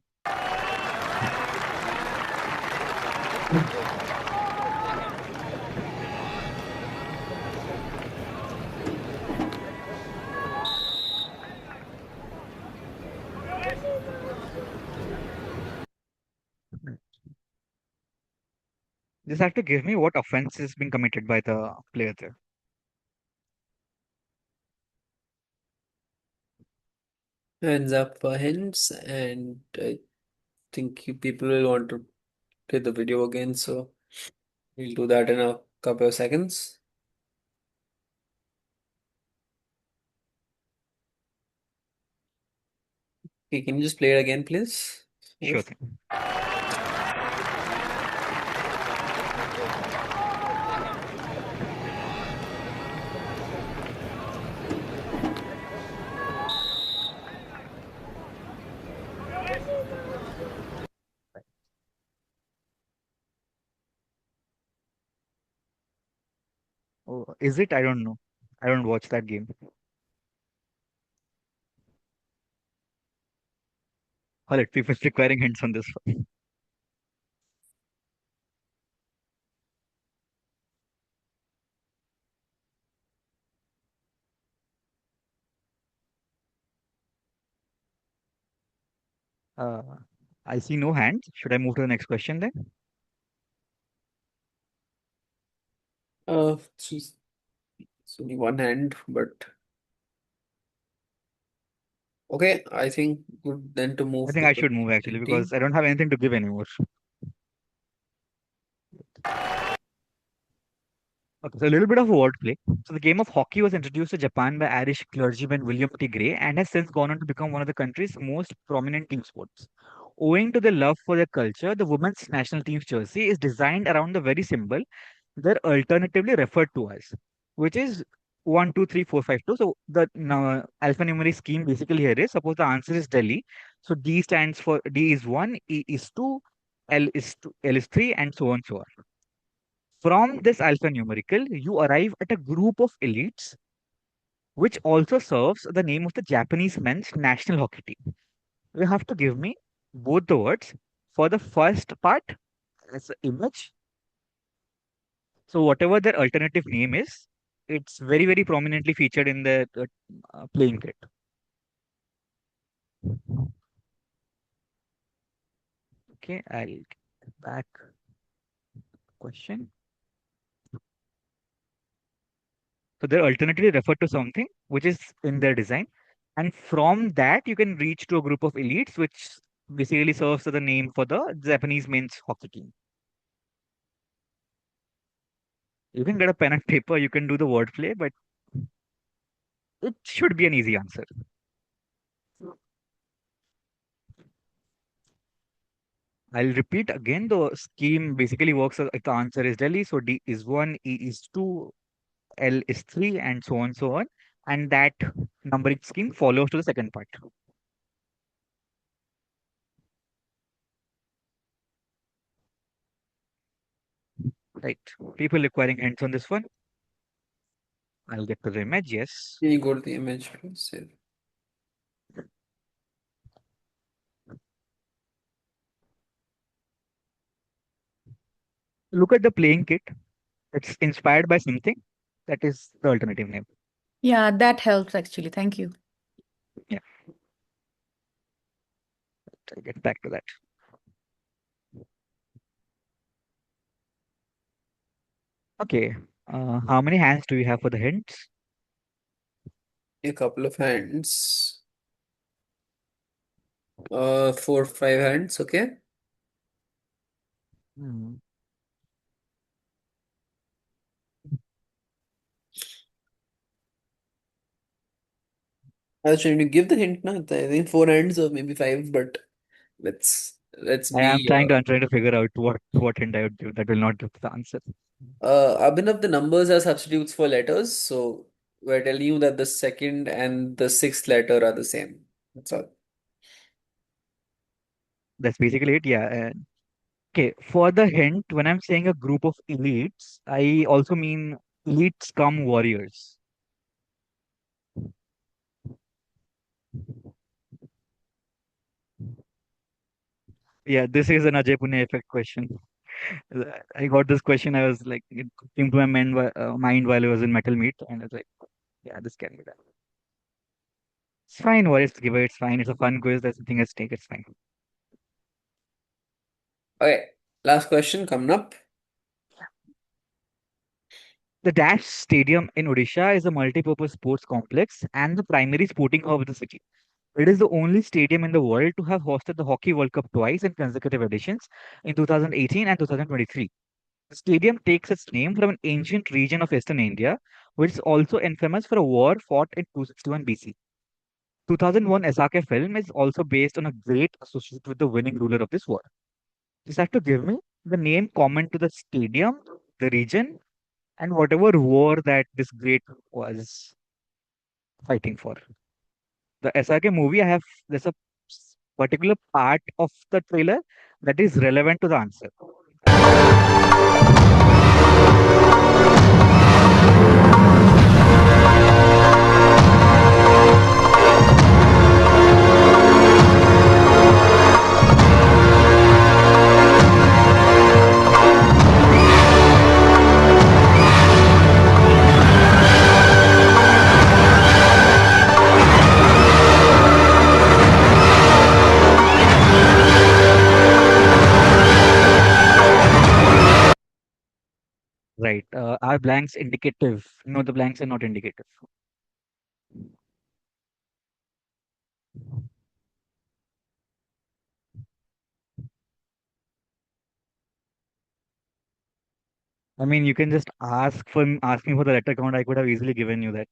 Just have to give me what offense is being committed by the player there. Hands up for hints, and I think people will want to play the video again, so we'll do that in a couple of seconds. Okay, can you just play it again, please? Sure thing. Oh, is it? I don't know. I don't watch that game. All right, people requiring hints on this one. Uh, I see no hands. Should I move to the next question then? It's only one hand, but okay, I think good then to move I think to I should move actually 20. because I don't have anything to give anymore. Okay, so a little bit of wordplay. So the game of hockey was introduced to Japan by Irish clergyman William T. Gray and has since gone on to become one of the country's most prominent team sports. Owing to their love for their culture, the women's national team's jersey is designed around the very symbol they're alternatively referred to as, which is 1, 2, 3, 4, 5, 2. So the alphanumeric scheme basically here is suppose the answer is Delhi. So D stands for D is 1, E is 2, L is 3, and so on so on. From this alphanumerical, you arrive at a group of elites, which also serves the name of the Japanese men's national hockey team. You have to give me both the words for the first part as an image. So whatever their alternative name is, it's very, very prominently featured in the playing kit. Okay, I'll get back question. So they're alternatively referred to something which is in their design. And from that, you can reach to a group of elites, which basically serves as the name for the Japanese men's hockey team. You can get a pen and paper, you can do the wordplay, but it should be an easy answer. I'll repeat again. The scheme basically works as if the answer is Delhi. So D is 1, E is 2, L is 3, and so on, so on. And that numbering scheme follows to the second part. Right. People requiring hints on this one. I'll get to the image. Yes. Can you go to the image, please? Look at the playing kit. It's inspired by something. That is the alternative name. Yeah, that helps actually. Thank you. Yeah. I'll get back to that. Okay. How many hands do you have for the hints? A couple of hands. 4, 5 hands, okay? Hmm. I was trying to give the hint now. I think 4 hands or maybe 5, but let's I am be trying to figure out what hint I would give that will not give the answer. Abhinav, the numbers are substitutes for letters, so we're telling you that the second and the sixth letter are the same. That's all. That's basically it. Yeah. Okay. For the hint, when I'm saying a group of elites, I also mean elites come warriors. Yeah, this is an Ajay Pune effect question. I got this question. I was like, it came to my mind while I was in metal meet, and I was like, yeah, this can be done. It's fine. What is to give it? It's fine. It's a fun quiz. There's nothing at stake. It's fine. Okay, last question coming up. The Dash Stadium in Odisha is a multi-purpose sports complex and the primary sporting hub of the city. It is the only stadium in the world to have hosted the Hockey World Cup twice in consecutive editions in 2018 and 2023. The stadium takes its name from an ancient region of eastern India, which is also infamous for a war fought in 261 BC. 2001 SRK film is also based on a great associated with the winning ruler of this war. Just have to give me the name common to the stadium, the region, and whatever war that this great was fighting for. The SRK movie, there's a particular part of the trailer that is relevant to the answer. Right. Are blanks indicative? No, the blanks are not indicative. I mean, you can just ask me for the letter count. I could have easily given you that,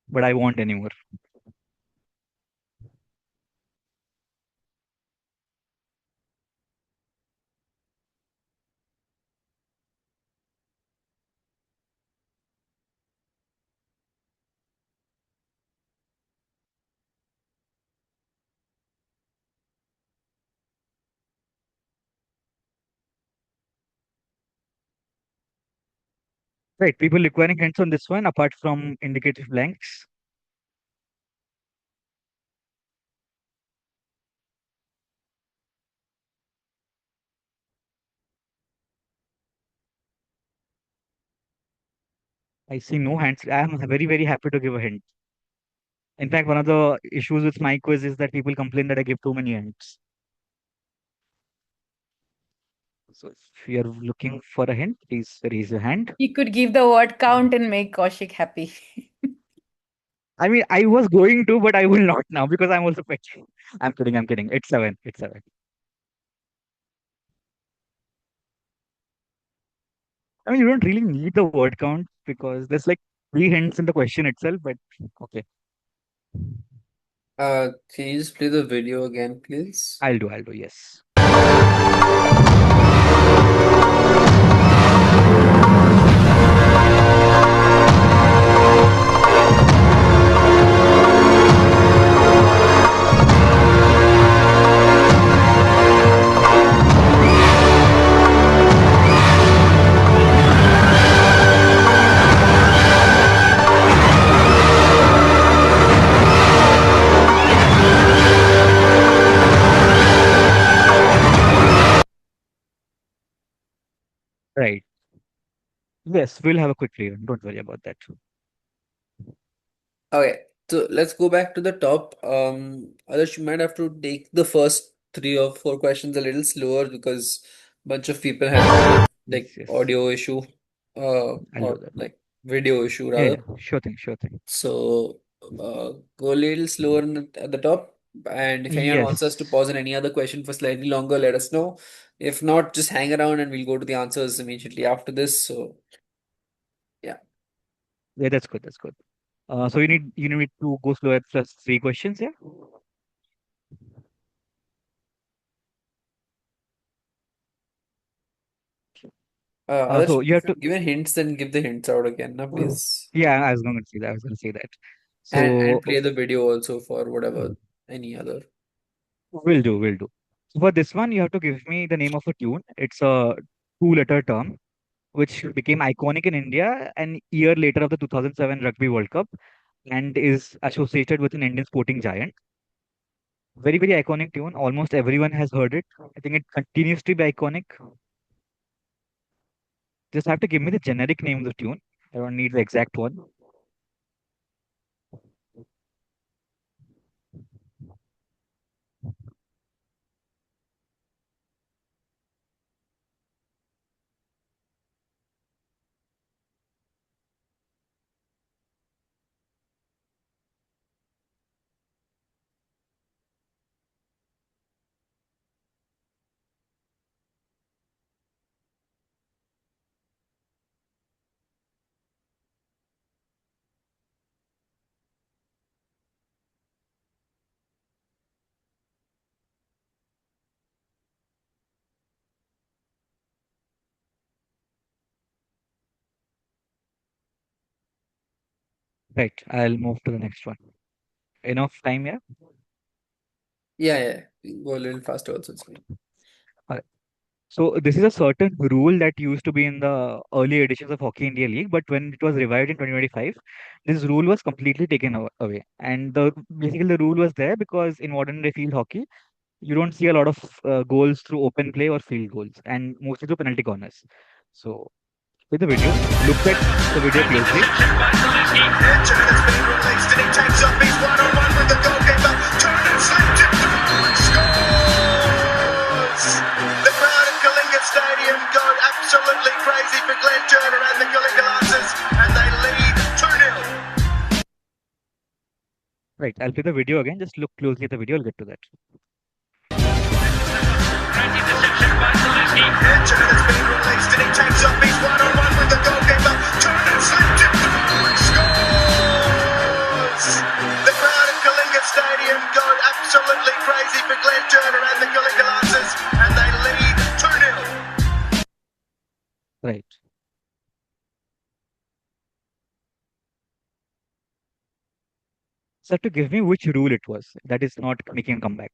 but I won't anymore. Right. People requiring hints on this one apart from indicative blanks. I see no hands. I am very, very happy to give a hint. In fact, one of the issues with my quiz is that people complain that I give too many hints. So if you're looking for a hint, please raise your hand. You could give the word count and make Kaushik happy. I mean, I was going to, but I will not now because I'm also petty. I'm kidding. I'm kidding. It's seven. It's seven. I mean, you don't really need the word count because there's like three hints in the question itself, but okay. Can you just play the video again, please? I'll do, yes. Right. Yes, we'll have a quick review. Don't worry about that. Okay, so let's go back to the top. Others, you might have to take the first 3 or 4 questions a little slower because bunch of people had Yes, like yes. audio issue, I'll do or that. like video issue Yeah, rather. yeah. Sure thing, sure thing. So go a little slower at the top. And if anyone wants us to Yes. pause on any other question for slightly longer, let us know. If not, just hang around and we'll go to the answers immediately after this. So yeah. Yeah, that's good. That's good. So you need to go slow at plus three questions, yeah? Others, So you have if to. you've given hints, then give the hints out again, na, please. Yeah, I was going to say that. I was going to say that. And So play the video also for whatever any other. we'll do. So for this one, you have to give me the name of a tune. It's a two-letter term which became iconic in India an year later of the 2007 Rugby World Cup and is associated with an Indian sporting giant. Very, very iconic tune. Almost everyone has heard it. I think it continues to be iconic. Just have to give me the generic name of the tune. I don't need the exact one. Right. I'll move to the next one. Enough time, yeah? Yeah. Go a little faster also, it's fine. Alright. So this is a certain rule that used to be in the early editions of Hockey India League, but when it was revived in 2025, this rule was completely taken away. And basically the rule was there because in modern day field hockey, you don't see a lot of goals through open play or field goals, and mostly through penalty corners. So with the video, look at the video closely. Richard has been released and he takes up his one-on-one with the goalkeeper. Turner slipped it through, scores! The crowd at Kalinga Stadium go absolutely crazy for Glenn Turner and the Kalinga Lancers, and they lead 2-0. Right, I'll play the video again. Just look closely at the video. I'll get to that. Richard has been released and he takes up his one-on-one with the goalkeeper. Turner slipped it through, scores! The crowd at Kalinga Stadium go absolutely crazy for Glenn Turner and the Kalinga Lancers, and they lead 2-0. Right. So have to give me which rule it was that is not making a comeback.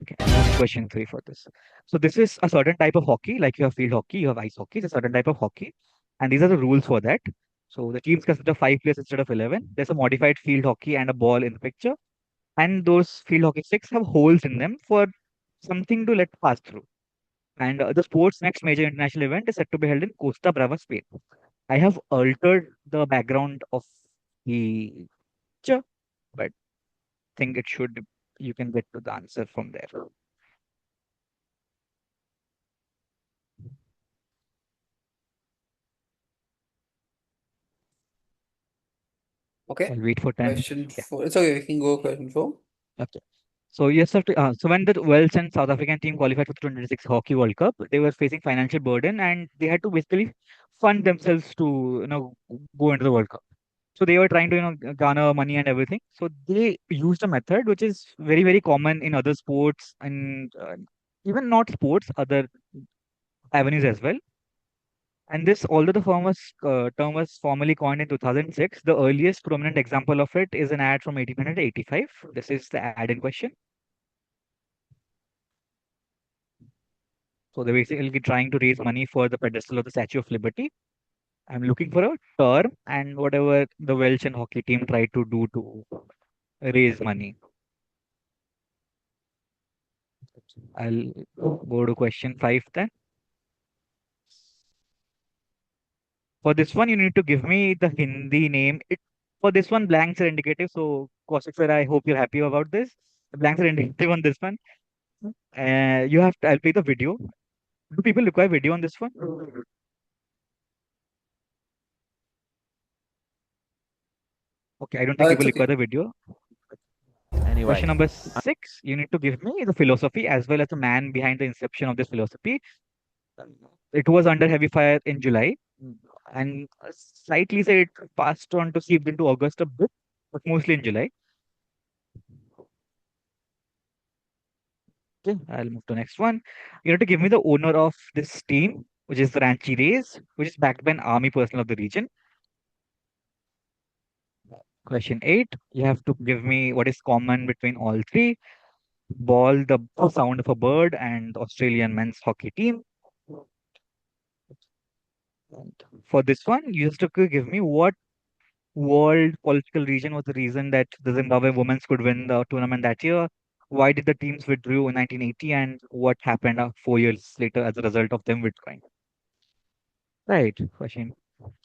Okay, question three for this. So this is a certain type of hockey, like you have field hockey, you have ice hockey. It's a certain type of hockey And these are the rules for that. So the teams consist of 5 players instead of 11. There's a modified field hockey and a ball in the picture. And those field hockey sticks have holes in them for something to let pass through. And the sport's next major international event is set to be held in Costa Brava, Spain. I have altered the background of the picture, but think it should, you can get to the answer from there. Okay. I'll wait for 10. Question Yeah. 4. It's okay. We can go question 4. Okay. So yes, so when the Welsh and South African team qualified for the 2026 Hockey World Cup, they were facing financial burden and they had to basically fund themselves to go into the World Cup. So they were trying to garner money and everything. So they used a method which is very very common in other sports and even not sports, other avenues as well. And this, although the term was formally coined in 2006, the earliest prominent example of it is an ad from 1885. This is the ad in question. So they're basically trying to raise money for the pedestal of the Statue of Liberty. I'm looking for a term and whatever the Welsh and hockey team tried to do to raise money. I'll go to question 5 then. For this one, you need to give me the Hindi name. For this one, blanks are indicative. So, Kaushik sir, I hope you're happy about this. The blanks are indicative on this one. I'll play the video. Do people require video on this one? Okay, I don't think people require the video. Anyway, question number 6, you need to give me the philosophy as well as the man behind the inception of this philosophy. It was under heavy fire in July, and slightly say it passed on to seep into August a bit, but mostly in July. Okay, I'll move to the next one. You have to give me the owner of this team, which is the Ranchi Rays, which is backed by an army personnel of the region. Question 8, you have to give me what is common between all three. Ball, the sound of a bird, and the Australian men's hockey team. And for this one, you have to give me what world political region was the reason that the Zimbabwe women's could win the tournament that year. Why did the teams withdrew in 1980 and what happened 4 years later as a result of them withdrawing? Right, question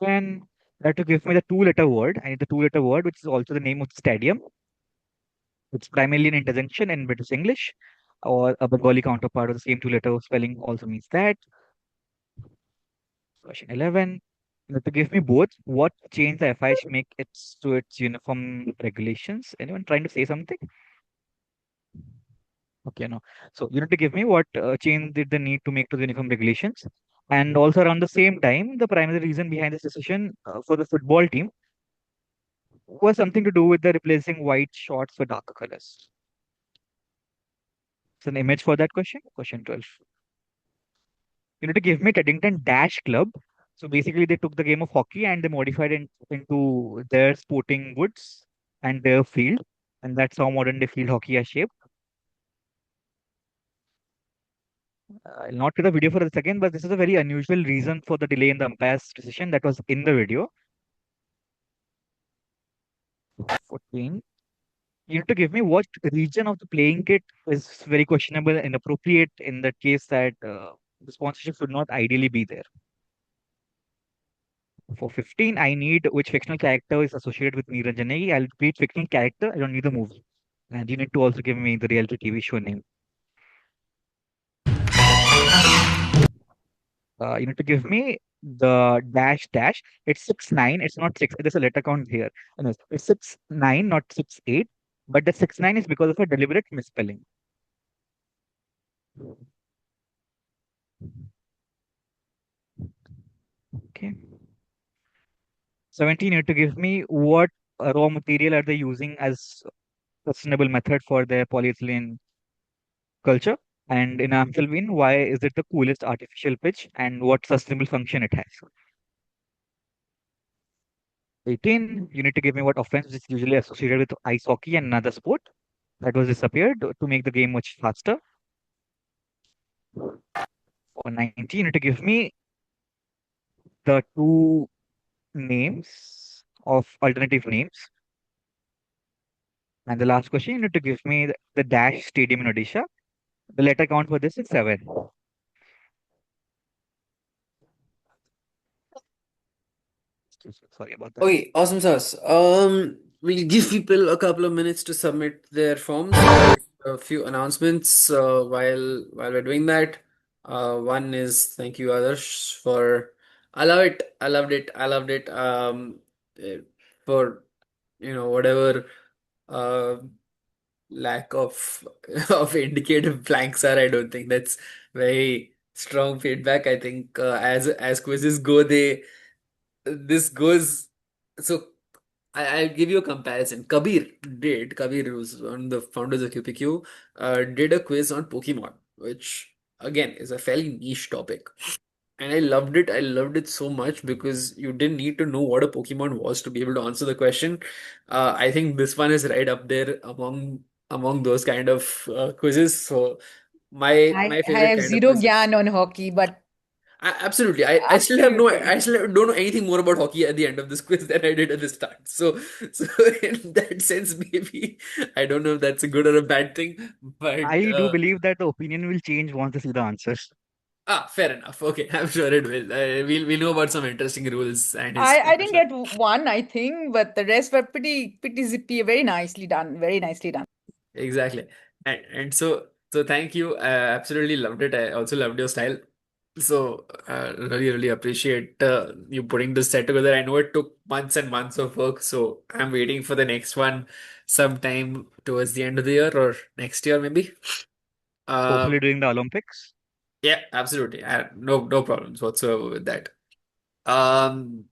10. You have to give me the two-letter word. I need the two-letter word, which is also the name of the stadium. It's primarily an interjunction in British English, or a Bengali counterpart of the same two-letter spelling also means that. Question 11. You have to give me both. What change the FIH make its to its uniform regulations? Anyone trying to say something? Okay, no. So you need to give me what change did the need to make to the uniform regulations, and also around the same time, the primary reason behind this decision for the football team was something to do with the replacing white shorts for darker colors. It's an image for that question. Question 12. You need to give me Teddington Dash Club. So basically, they took the game of hockey and they modified it into their sporting goods and their field, and that's how modern day field hockey is shaped. I'll not play the video for a second, but this is a very unusual reason for the delay in the umpire's decision that was in the video. 14. You need to give me what region of the playing kit is very questionable and inappropriate in that case that the sponsorship should not ideally be there. For 15, I need which fictional character is associated with Niranjanagi. I'll repeat fictional character. I don't need the movie. And you need to also give me the reality TV show name. You need to give me the dash dash. It's 6-9. It's not 6. There's a letter count here. Anyways, it's 6-9, not 6-8. But the 6-9 is because of a deliberate misspelling. Okay. 17, you need to give me what raw material are they using as sustainable method for their polyethylene culture. And in amphibian, why is it the coolest artificial pitch and what sustainable function it has? 18, you need to give me what offense is usually associated with ice hockey and another sport that was disappeared to make the game much faster. For 19, you need to give me the two names of alternative names. And the last question, you need to give me the Dash Stadium in Odisha. The letter count for this is 7. Sorry about that. Okay, awesome sauce. We'll give people a couple of minutes to submit their forms. A few announcements while we're doing that. One is thank you, Adarsh, for I love it. I loved it. I loved it. Eh, for whatever uh lack of of indicative blanks are. I don't think that's very strong feedback. I think as quizzes go, this goes so. I'll give you a comparison. Kabir, who's one of the founders of QPQ, did a quiz on Pokemon, which again is a fairly niche topic. And I loved it. I loved it so much because you didn't need to know what a Pokemon was to be able to answer the question. I think this one is right up there among those kind of quizzes. So my I favorite have kind of zero quizzes. gyan on hockey, but Absolutely. I still have no absolutely. I still don't know anything more about hockey at the end of this quiz than I did at the start. So in that sense, maybe I don't know if that's a good or a bad thing, but I do believe that the opinion will change once they see the answers. fair enough. Okay, I'm sure it will. We'll know about some interesting rules and I history for didn't sure. get one, I think, but the rest were pretty zippy, very nicely done, very nicely done. Exactly. And so thank you. I absolutely loved it. I also loved your style. So really appreciate you putting this set together. I know it took months and months of work, so I'm waiting for the next one sometime towards the end of the year or next year maybe. Hopefully Um, during the Olympics. yeah, absolutely. No problems whatsoever with that. Um,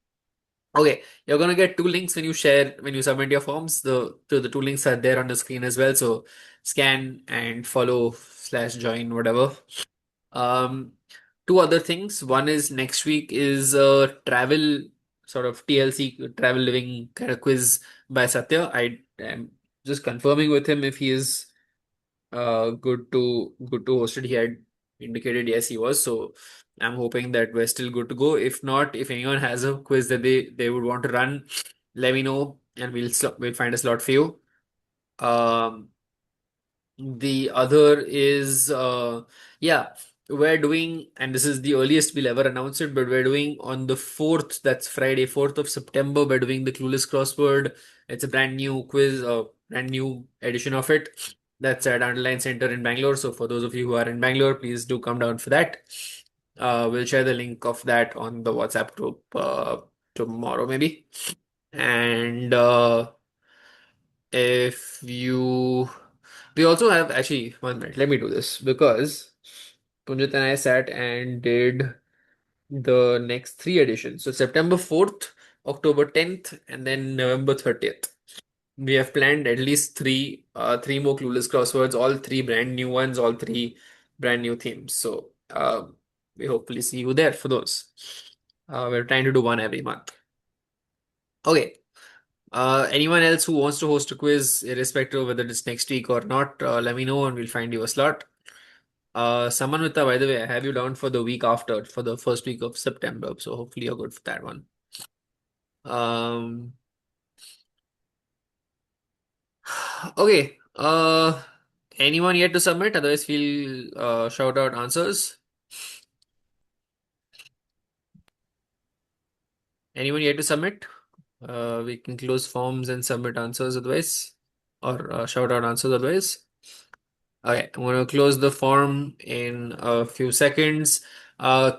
Okay, you're gonna get two links when you submit your forms. The two links are there on the screen as well. So scan and follow/join whatever. Um, Two other things. One is next week is a travel sort of TLC travel living kind of quiz by Satya. I am just confirming with him if he is good to host it. He had indicated yes, he was. So I'm hoping that we're still good to go. If not, if anyone has a quiz that they would want to run, let me know and we'll find a slot for you. Um, the other is yeah, we're doing, and this is the earliest we'll ever announce it, but we're doing on the 4th, that's Friday, 4th of September, we're doing the Clueless Crossword. It's a brand new quiz, a brand new edition of it. That's at Underline Center in Bangalore. So for those of you who are in Bangalore, please do come down for that. We'll share the link of that on the WhatsApp group tomorrow, maybe. And if you we also have actually 1 minute. Let me do this because Punjit and I sat and did the next three editions. So September 4th, October 10th, and then November 30th. We have planned at least three more Clueless Crosswords, all three brand new ones, all three brand new themes. So we hopefully see you there for those. We're trying to do one every month. Okay. Anyone else who wants to host a quiz, irrespective of whether it's next week or not, let me know and we'll find you a slot. Samanvita, by the way, I have you down for the week after, for the first week of September. So hopefully you're good for that one. Um, okay. Anyone yet to submit? Otherwise, we'll shout out answers. Anyone yet to submit? We can close forms and submit answers otherwise, or shout out answers otherwise. Okay, I'm going to close the form in a few seconds.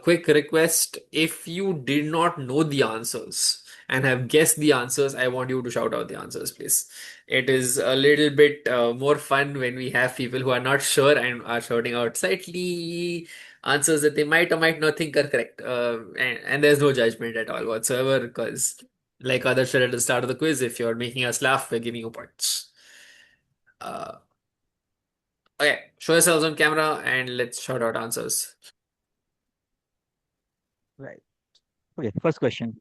Quick request, if you did not know the answers and have guessed the answers, I want you to shout out the answers, please. It is a little bit more fun when we have people who are not sure and are shouting out slightly answers that they might or might not think are correct. And there's no judgment at all whatsoever because, like others said at the start of the quiz, if you're making us laugh, we're giving you points. Okay, show yourselves on camera and let's shout out answers. Right. Okay, first question.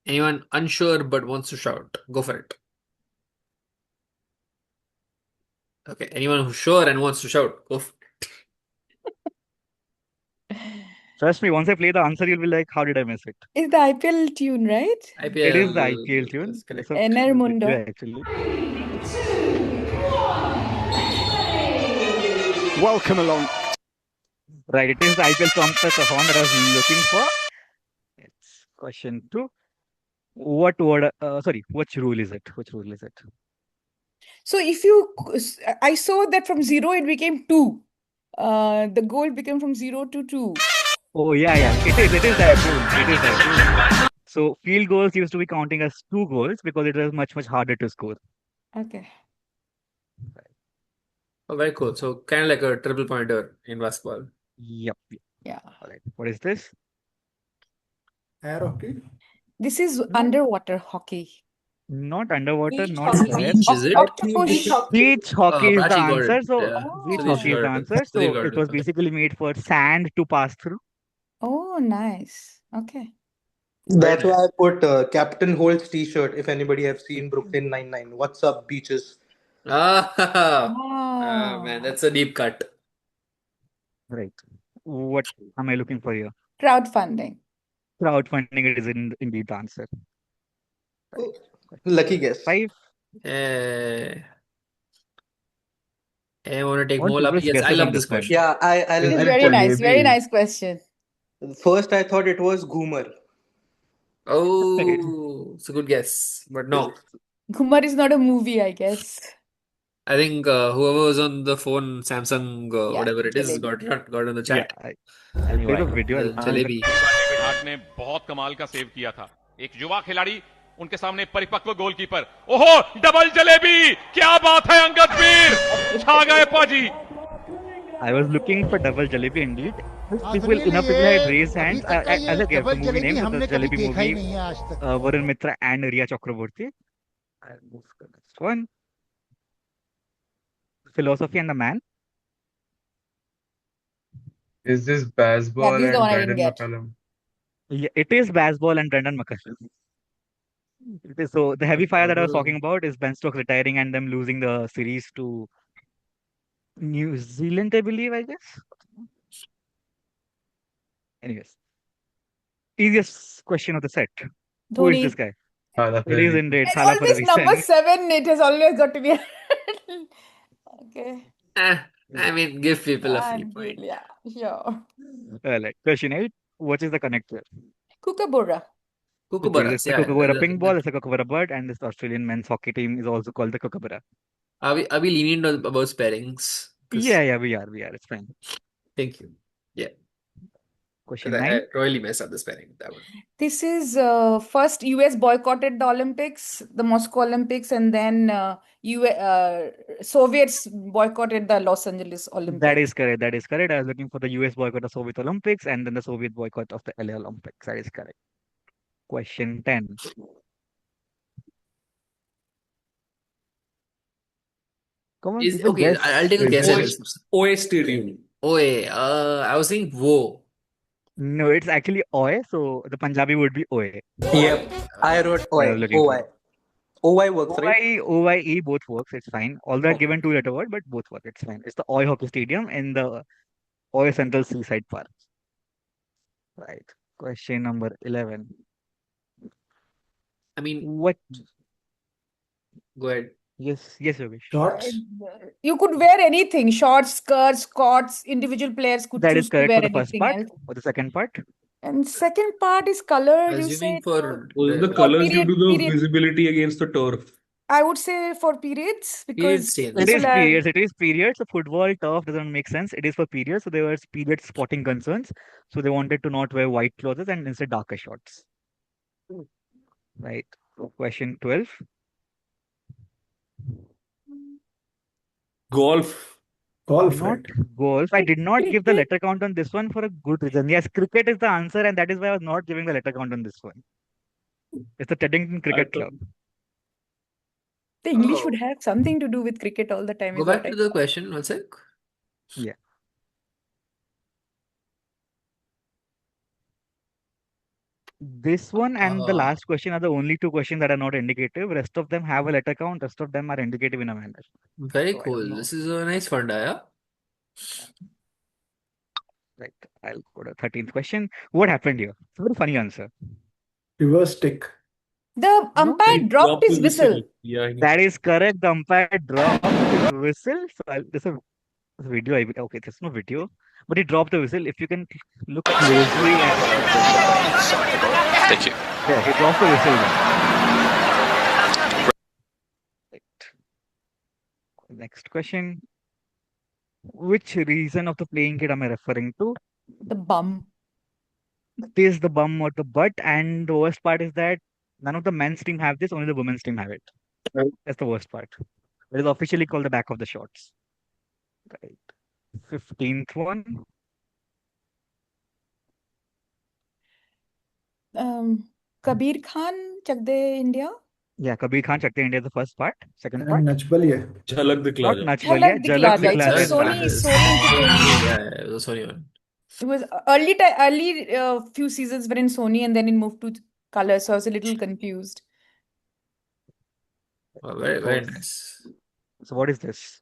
Anyone unsure but wants to shout, go for it. Okay, anyone who's sure and wants to shout, go for it. Trust me, once I play the answer, you'll be like, how did I miss it? It's the IPL tune, right? It is the IPL, IPL that's tune. correct. It's a Ener good Mundo. video, actually. Welcome along. Right, it is the IPL trumpet horn that I was looking for. It's question 2. What word, which rule is it? Which rule is it? So if you, I saw that from 0 it became 2. The goal became from 0 to 2. Oh, yeah. It is that rule. It is that rule. So field goals used to be counting as 2 goals because it was much, much harder to score. Okay. Oh, very cool. So kind of like a triple pointer in basketball. Yep. Yeah. All right. What is this? Air hockey. This is No. underwater hockey. Not underwater, Beach not hockey. air. Beach, is it? Octopus. Beach hockey is the Prachi got answer. it. So Yeah. beach Sudeep hockey is the got it. answer. So Sudeep got it was it. Okay. basically made for sand to pass through. Oh, nice. Okay. Very That's why nice. I put Captain Holt's t-shirt. If anybody have seen Brooklyn Nine-Nine, what's up, beaches? Man, that's a deep cut. Right. What am I looking for here? Crowdfunding. Crowdfunding is indeed the answer. Oh, lucky guess. 5. I want to take All more lucky people's guess. I guesses on love this this one. question. Yeah, I'll This is I'll very put. nice. Very nice question. First, I thought it was Goomer. Oh, it's a good guess, but no. Kumar is not a movie, I guess. I think whoever was on the phone, Samsung, Yeah, whatever it is, jalebi. got on the Yeah, chat. I'll play the Anyway, video. I'll Jalebi. David heart ने बहुत कमाल का save किया था एक युवा खिलाड़ी उनके सामने परिपक्व गोलकीपर ओहो डबल जलेबी क्या बात है अंगद वीर छा गए पाजी I was looking for double jalebi indeed. Sunil, Enough people had ये raised अभी hands. तक का As ये I gave the double movie jalebi name, so the हमने कभी Jalebi देखा ही movie, नहीं है आज तक. Varun Mitra and Riya Chakraborty. I'll move to the next one. Philosophy and the Man. Is this Yeah, baseball this is the and one I didn't Brendan get. McCullum? Yeah, it is Baseball and Brendan McCullum. It is, so the heavy fire that I was talking about is Ben Stokes retiring and them losing the series to New Zealand, I believe, I guess. Anyways, easiest question of the set. Who is this Dhoni. guy? That's It is very indeed And Thala for a always number reason. 7, it has always got to be. Okay. I mean, give people a free Good. point. Yeah, sure. Like question 8. What is the connector? Kookaburra. Okay, this is Kookaburras, the yeah. Kookaburra ping ball, it's a Kookaburra bird, and this Australian men's hockey team is also called the Kookaburra. Are we lenient about pairings? Yeah, we are. It's fine. Thank you. Yeah. Question I 9. royally messed up the spelling. That one. This is first US boycotted the Olympics, the Moscow Olympics, and then Soviets boycotted the Los Angeles Olympics. That is correct. I was looking for the US boycott of Soviet Olympics and then the Soviet boycott of the LA Olympics. That is correct. Question 10. Come on, people, Okay, guess. I'll take a guess at this. OA Stadium. I was thinking Wo. No, it's actually OI, so the Punjabi would be OA. Yep, I wrote What I was OI. looking for. OI works, right? OYE both works. It's fine. Although I've Okay. given 2-letter word, but both work. It's fine. It's the OI Hockey Stadium in the OI Central Seaside Park. Right. Question number 11. I mean, What? go ahead. Yes, Yogesh. Shorts. You could wear anything, shorts, skirts, coats, individual players could That choose is to correct wear for the first anything part. else. For the second part, And second part is color, you Assuming said for Was the the colors due period, to the period. visibility against the turf? I would say for periods period because stains. it people is are periods. It is periods. So football turf doesn't make sense. It is for periods. So there was period spotting concerns. So they wanted to not wear white clothes and instead darker shorts. Right. Question 12. Golf. Golf, Not right? golf. I did not give the letter count on this one for a good reason. Yes, cricket is the answer, and that is why I was not giving the letter count on this one. It's the Teddington Cricket Club. the English Oh. would have something to do with cricket all the time. Go Is back what I to the thought. question, one sec. Yeah. This one and the last question are the only two questions that are not indicative. Rest of them have a letter count. Rest of them are indicative in a manner. Very So I don't cool. know. This is a nice funda, yeah? Right. I'll go to 13th question. What happened here? It's a very funny answer. Reverse tick. The umpire dropped his whistle. Yeah, That is correct. The umpire dropped his whistle. So there's a video. Okay, there's no video, but he dropped the whistle. If you can look closely at Thank you. yeah, he dropped the whistle. Right. Next question. Which reason of the playing kit am I referring to? The bum. It is the bum or the butt, and the worst part is that none of the men's team have this, only the women's team have it. That's the worst part. It is officially called the back of the shorts. Right. 15th one. Kabir Khan, Chak De India. Yeah, Kabir Khan Chakte India is the first part. Second part. And Nach Baliye. Jhalak Dikhla Not Ja. Nach Jhalak Baliye, Dikhla Jhalak Ja. It's Dikhla a Ja is the Sony answer. Entertainment. Yeah, it was Sony one. It was early few seasons were in Sony and then it moved to color, so I was a little confused. Oh, very, very nice. So what is this?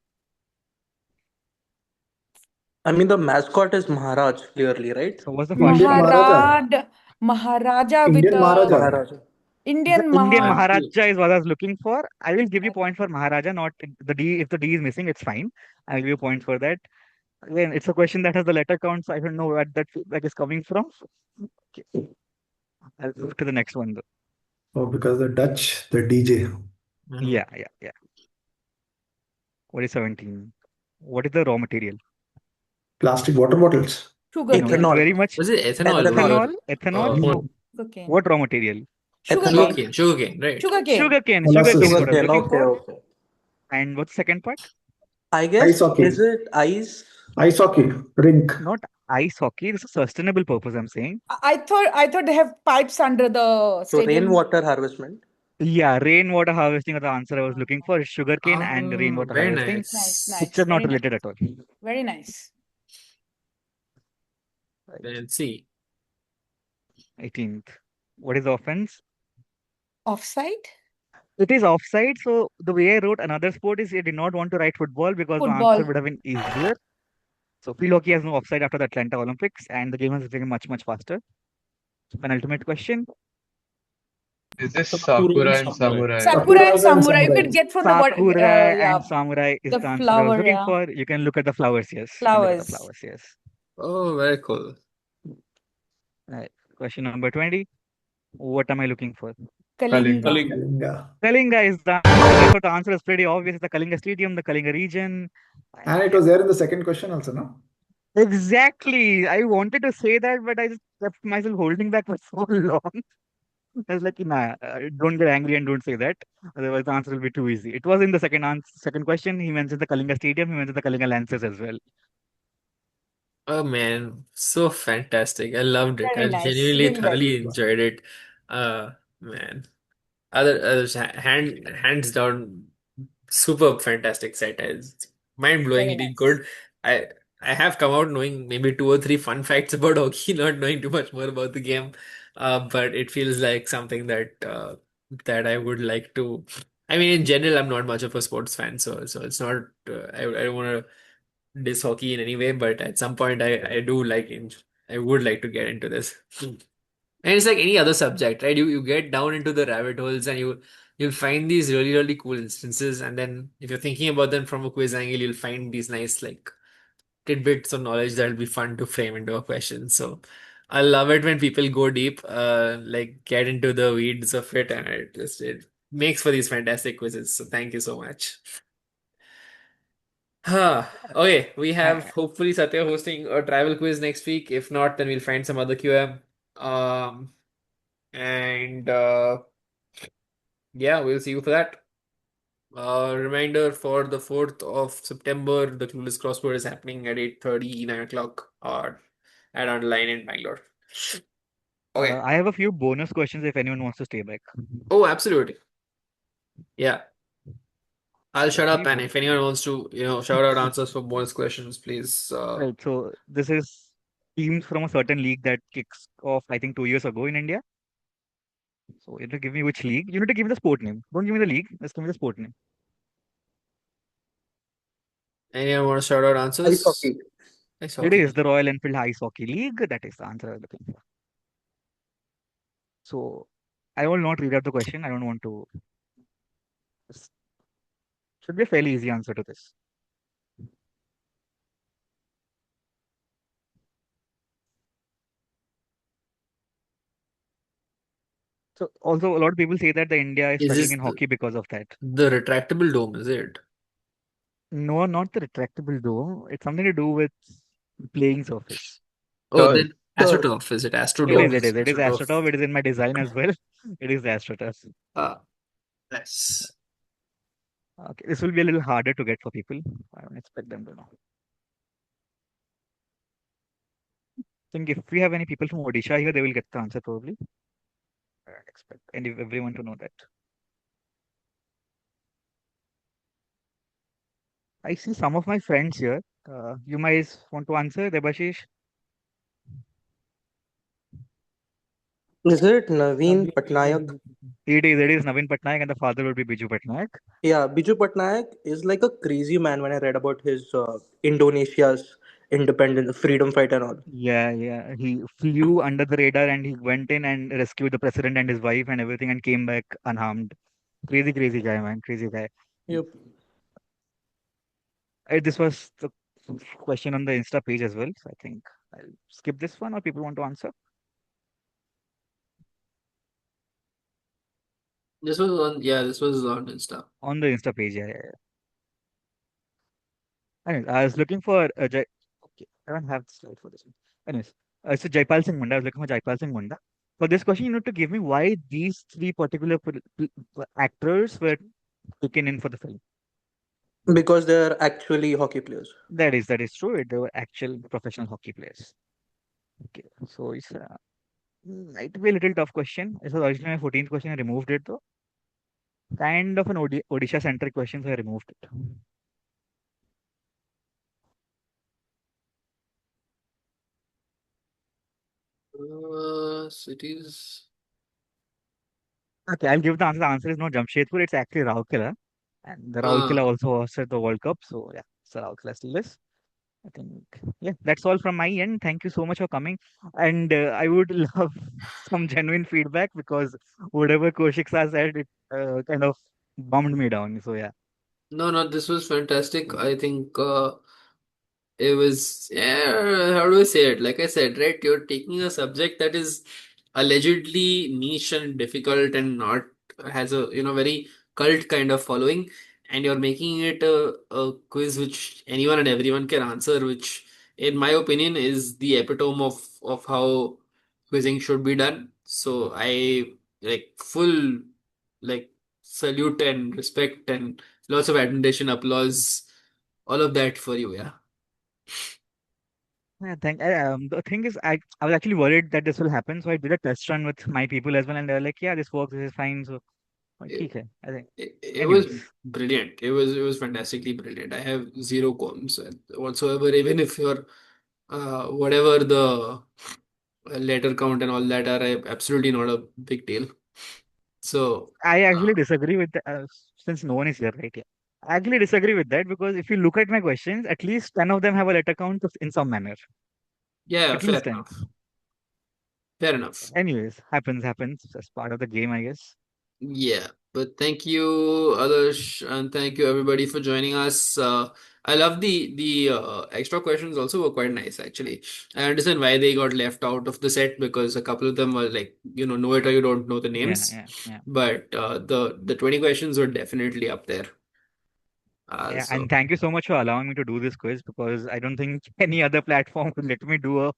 I mean, the mascot is Maharaj, clearly, right? So what's the Indian first one? Maharaja. Maharaja with Indian Maharaja. Maharaja. Indian The Indian Maha. Maharaja is what I was looking for. I will give you point for Maharaja, not the D. If the D is missing, it's fine. I'll give you a point for that. Again, it's a question that has the letter count, so I don't know where that feedback is coming from. Okay. I'll move to the next one though. Oh, because the Dutch, the DJ. Yeah. What is 17? What is the raw material? Plastic water bottles. Sugar No, cane. it's very much Was it ethanol? ethanol. No. Sugarcane. What raw material? Sugarcane. Sugarcane, right? Sugarcane. Sugarcane. Molasses. Sugarcane. What I was Sugarcane, looking for. okay. And what's the second part? I guess, Ice hockey. is it ice? Ice hockey. Rink. Not ice hockey. This is sustainable purpose. I'm saying. I thought they have pipes under the So stadium. rainwater harvestment. Yeah, rainwater harvesting is the answer I was looking for. Sugarcane and rainwater very harvesting. nice. Which is not Very related at all. Very nice. Let's see. 18th. What is the offense? Offside? It is offside. So the way I wrote another sport is I did not want to write football because the answer Football. would have been easier. So field hockey has no offside after the Atlanta Olympics, and the game has become much faster. Penultimate question. Is this Sakura Sakura and Samurai? Sakura and Sakuras and Samurai. You samurai. could get from the what? Sakura Yeah, and samurai is the the answer I was flower. looking Yeah, for. You can look at the flowers. Yes. You can look at the flowers. flowers. Yes. Oh, very cool. Right. Question number 20. What am I looking for? Kalinga. Kalinga. Kalinga is the answer. Therefore, the answer is pretty obvious. It's the Kalinga Stadium, the Kalinga region. And it was there in the second question also, no? Exactly. I wanted to say that, but I just kept myself holding back for so long. I was like, nah, don't get angry and don't say that. Otherwise, the answer will be too easy. It was in the second question. He mentioned the Kalinga Stadium. He mentioned the Kalinga Lancers as well. Oh man, so fantastic. I loved it. Very I nice. genuinely Really well. thoroughly enjoyed it. Man. Others hands down, super fantastic set. It's mind-blowingly Very nice. good. I have come out knowing maybe 2 or 3 fun facts about hockey, not knowing too much more about the game. But it feels like something that that I would like to. I mean, in general, I'm not much of a sports fan, so it's not. I don't want to diss hockey in any way, but at some point, I would like to get into this. And it's like any other subject, right? You get down into the rabbit holes and you'll find these really cool instances, and then if you're thinking about them from a quiz angle, you'll find these nice like tidbits of knowledge that'll be fun to frame into a question. So I love it when people go deep, like get into the weeds of it, and it makes for these fantastic quizzes. So thank you so much. Okay, we have hopefully Satya hosting a travel quiz next week. If not, then we'll find some other QM. And yeah, we'll see you for that. Reminder for the 4th of September, the Clueless Crossword is happening at 8:30, 9 o'clock, or at Online in Bangalore. Okay. I have a few bonus questions if anyone wants to stay back. Oh, absolutely. Yeah. I'll shut up, Okay, and if anyone wants to, shout out answers for bonus questions, please. Right. So this is teams from a certain league that kicks off, I think, 2 years ago in India. So you need to give me which league. You need to give me the sport name. Don't give me the league. Just give me the sport name. Anyone want to shout out answers? Ice hockey. Ice It hockey is league. the Royal Enfield Ice Hockey League. That is the answer I was looking for. So I will not read out the question. I don't want to. This should be a fairly easy answer to this. So also a lot of people say that the India is Is struggling this in hockey because of that. the retractable dome, is it? No, not the retractable dome. It's something to do with playing surface. Oh, Turf. then AstroTurf. Is it It is, AstroDome? it is, it is AstroTurf. AstroTurf. It is in my design as well. It is the AstroTurf. Ah, nice. Okay, this will be a little harder to get for people. I don't expect them to know. I think if we have any people from Odisha here, they will get the answer probably. I don't expect everyone to know that. I see some of my friends here. You might want to answer, Debashish? Is it Naveen Patnaik? It is Naveen Patnaik, and the father will be Biju Patnaik. Yeah, Biju Patnaik is like a crazy man when I read about his Indonesia's independence, freedom fight and all. Yeah, yeah. He flew under the radar and he went in and rescued the president and his wife and everything and came back unharmed. Crazy, crazy guy, man. Crazy guy. Yep. This was the question on the Insta page as well. So I think I'll skip this one or people want to answer. This was on, yeah, this was on Insta. On the Insta page, yeah, yeah, yeah. Anyways, I was looking for okay, I don't have the slide for this one. Anyways, so Jaipal Singh Munda. I was looking for Jaipal Singh Munda. For this question, you need to give me why these three particular actors were taken in for the film. Because they're actually hockey players. That is true. They were actual professional hockey players. Okay, so it's might be a little tough question. It was originally my 14th question. I removed it though. Kind of an Odisha centric question, so I removed it. Cities. Okay, I'll give the answer. The answer is no Jamshedpur. It's actually Rourkela. And the Rourkela Ah, also hosted the World Cup. So yeah, so Rourkela still is. I think yeah, that's all from my end. Thank you so much for coming. And I would love some genuine feedback because whatever Kaushik Sir said, it kind of bummed me down. So yeah. no, this was fantastic. I think it was, yeah, how do I say it? Like I said, right, you're taking a subject that is allegedly niche and difficult and not has a, very cult kind of following, and you're making it a quiz which anyone and everyone can answer, which in my opinion is the epitome of how quizzing should be done. So I like full like salute and respect and lots of admiration, applause, all of that for you, yeah. Yeah, the thing is, I was actually worried that this will happen, so I did a test run with my people as well, and they were like, "Yeah, this works. This is fine." So, okay, I think. It was Anyways, brilliant. It was fantastically brilliant. I have zero qualms whatsoever. Even if you're whatever the letter count and all that are absolutely not a big deal. So I uh, actually disagree with that, since no one is here, right? Yeah, I actually disagree with that because if you look at my questions, at least 10 of them have a letter count in some manner. yeah, At fair least 10. enough. Fair enough. Anyways, happens as part of the game, I guess. Yeah, but thank you, Adarsh, and thank you everybody for joining us. I love the extra questions also were quite nice actually. I understand why they got left out of the set because a couple of them were like, know it or you don't know the Yeah, names. yeah, yeah. But the 20 questions were definitely up there. Yeah, and So thank you so much for allowing me to do this quiz because I don't think any other platform will let me do a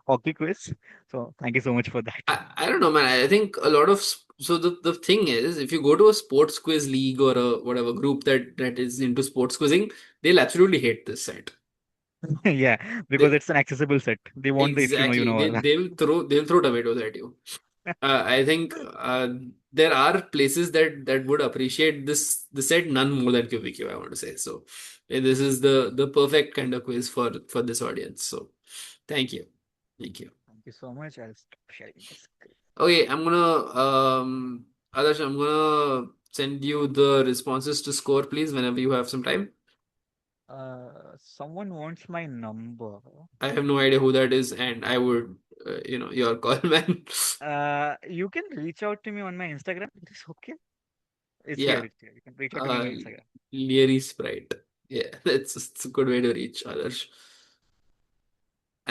hockey quiz. So thank you so much for that. I don't know, man. I think a lot of so the thing is, if you go to a sports quiz league or a whatever group that is into sports quizzing, they'll absolutely hate this set. Yeah, because They, it's an accessible set. They want the if you know, you exactly. know. They Wala. they'll throw tomatoes at you. I think there are places that would appreciate the set none more than QBQ, I want to say. So this is the perfect kind of quiz for this audience. So thank you. Thank you. Thank you so much. I'll stop sharing my screen. Okay, Adarsh, I'm gonna send you the responses to score, please, whenever you have some time. Someone wants my number. I have no idea who that is, and I would, your call, man. You can reach out to me on my Instagram. It's okay. It's here. Yeah, It's here. You can reach out to me on uh, my Instagram. Leary Sprite. Yeah, that's a good way to reach Adarsh.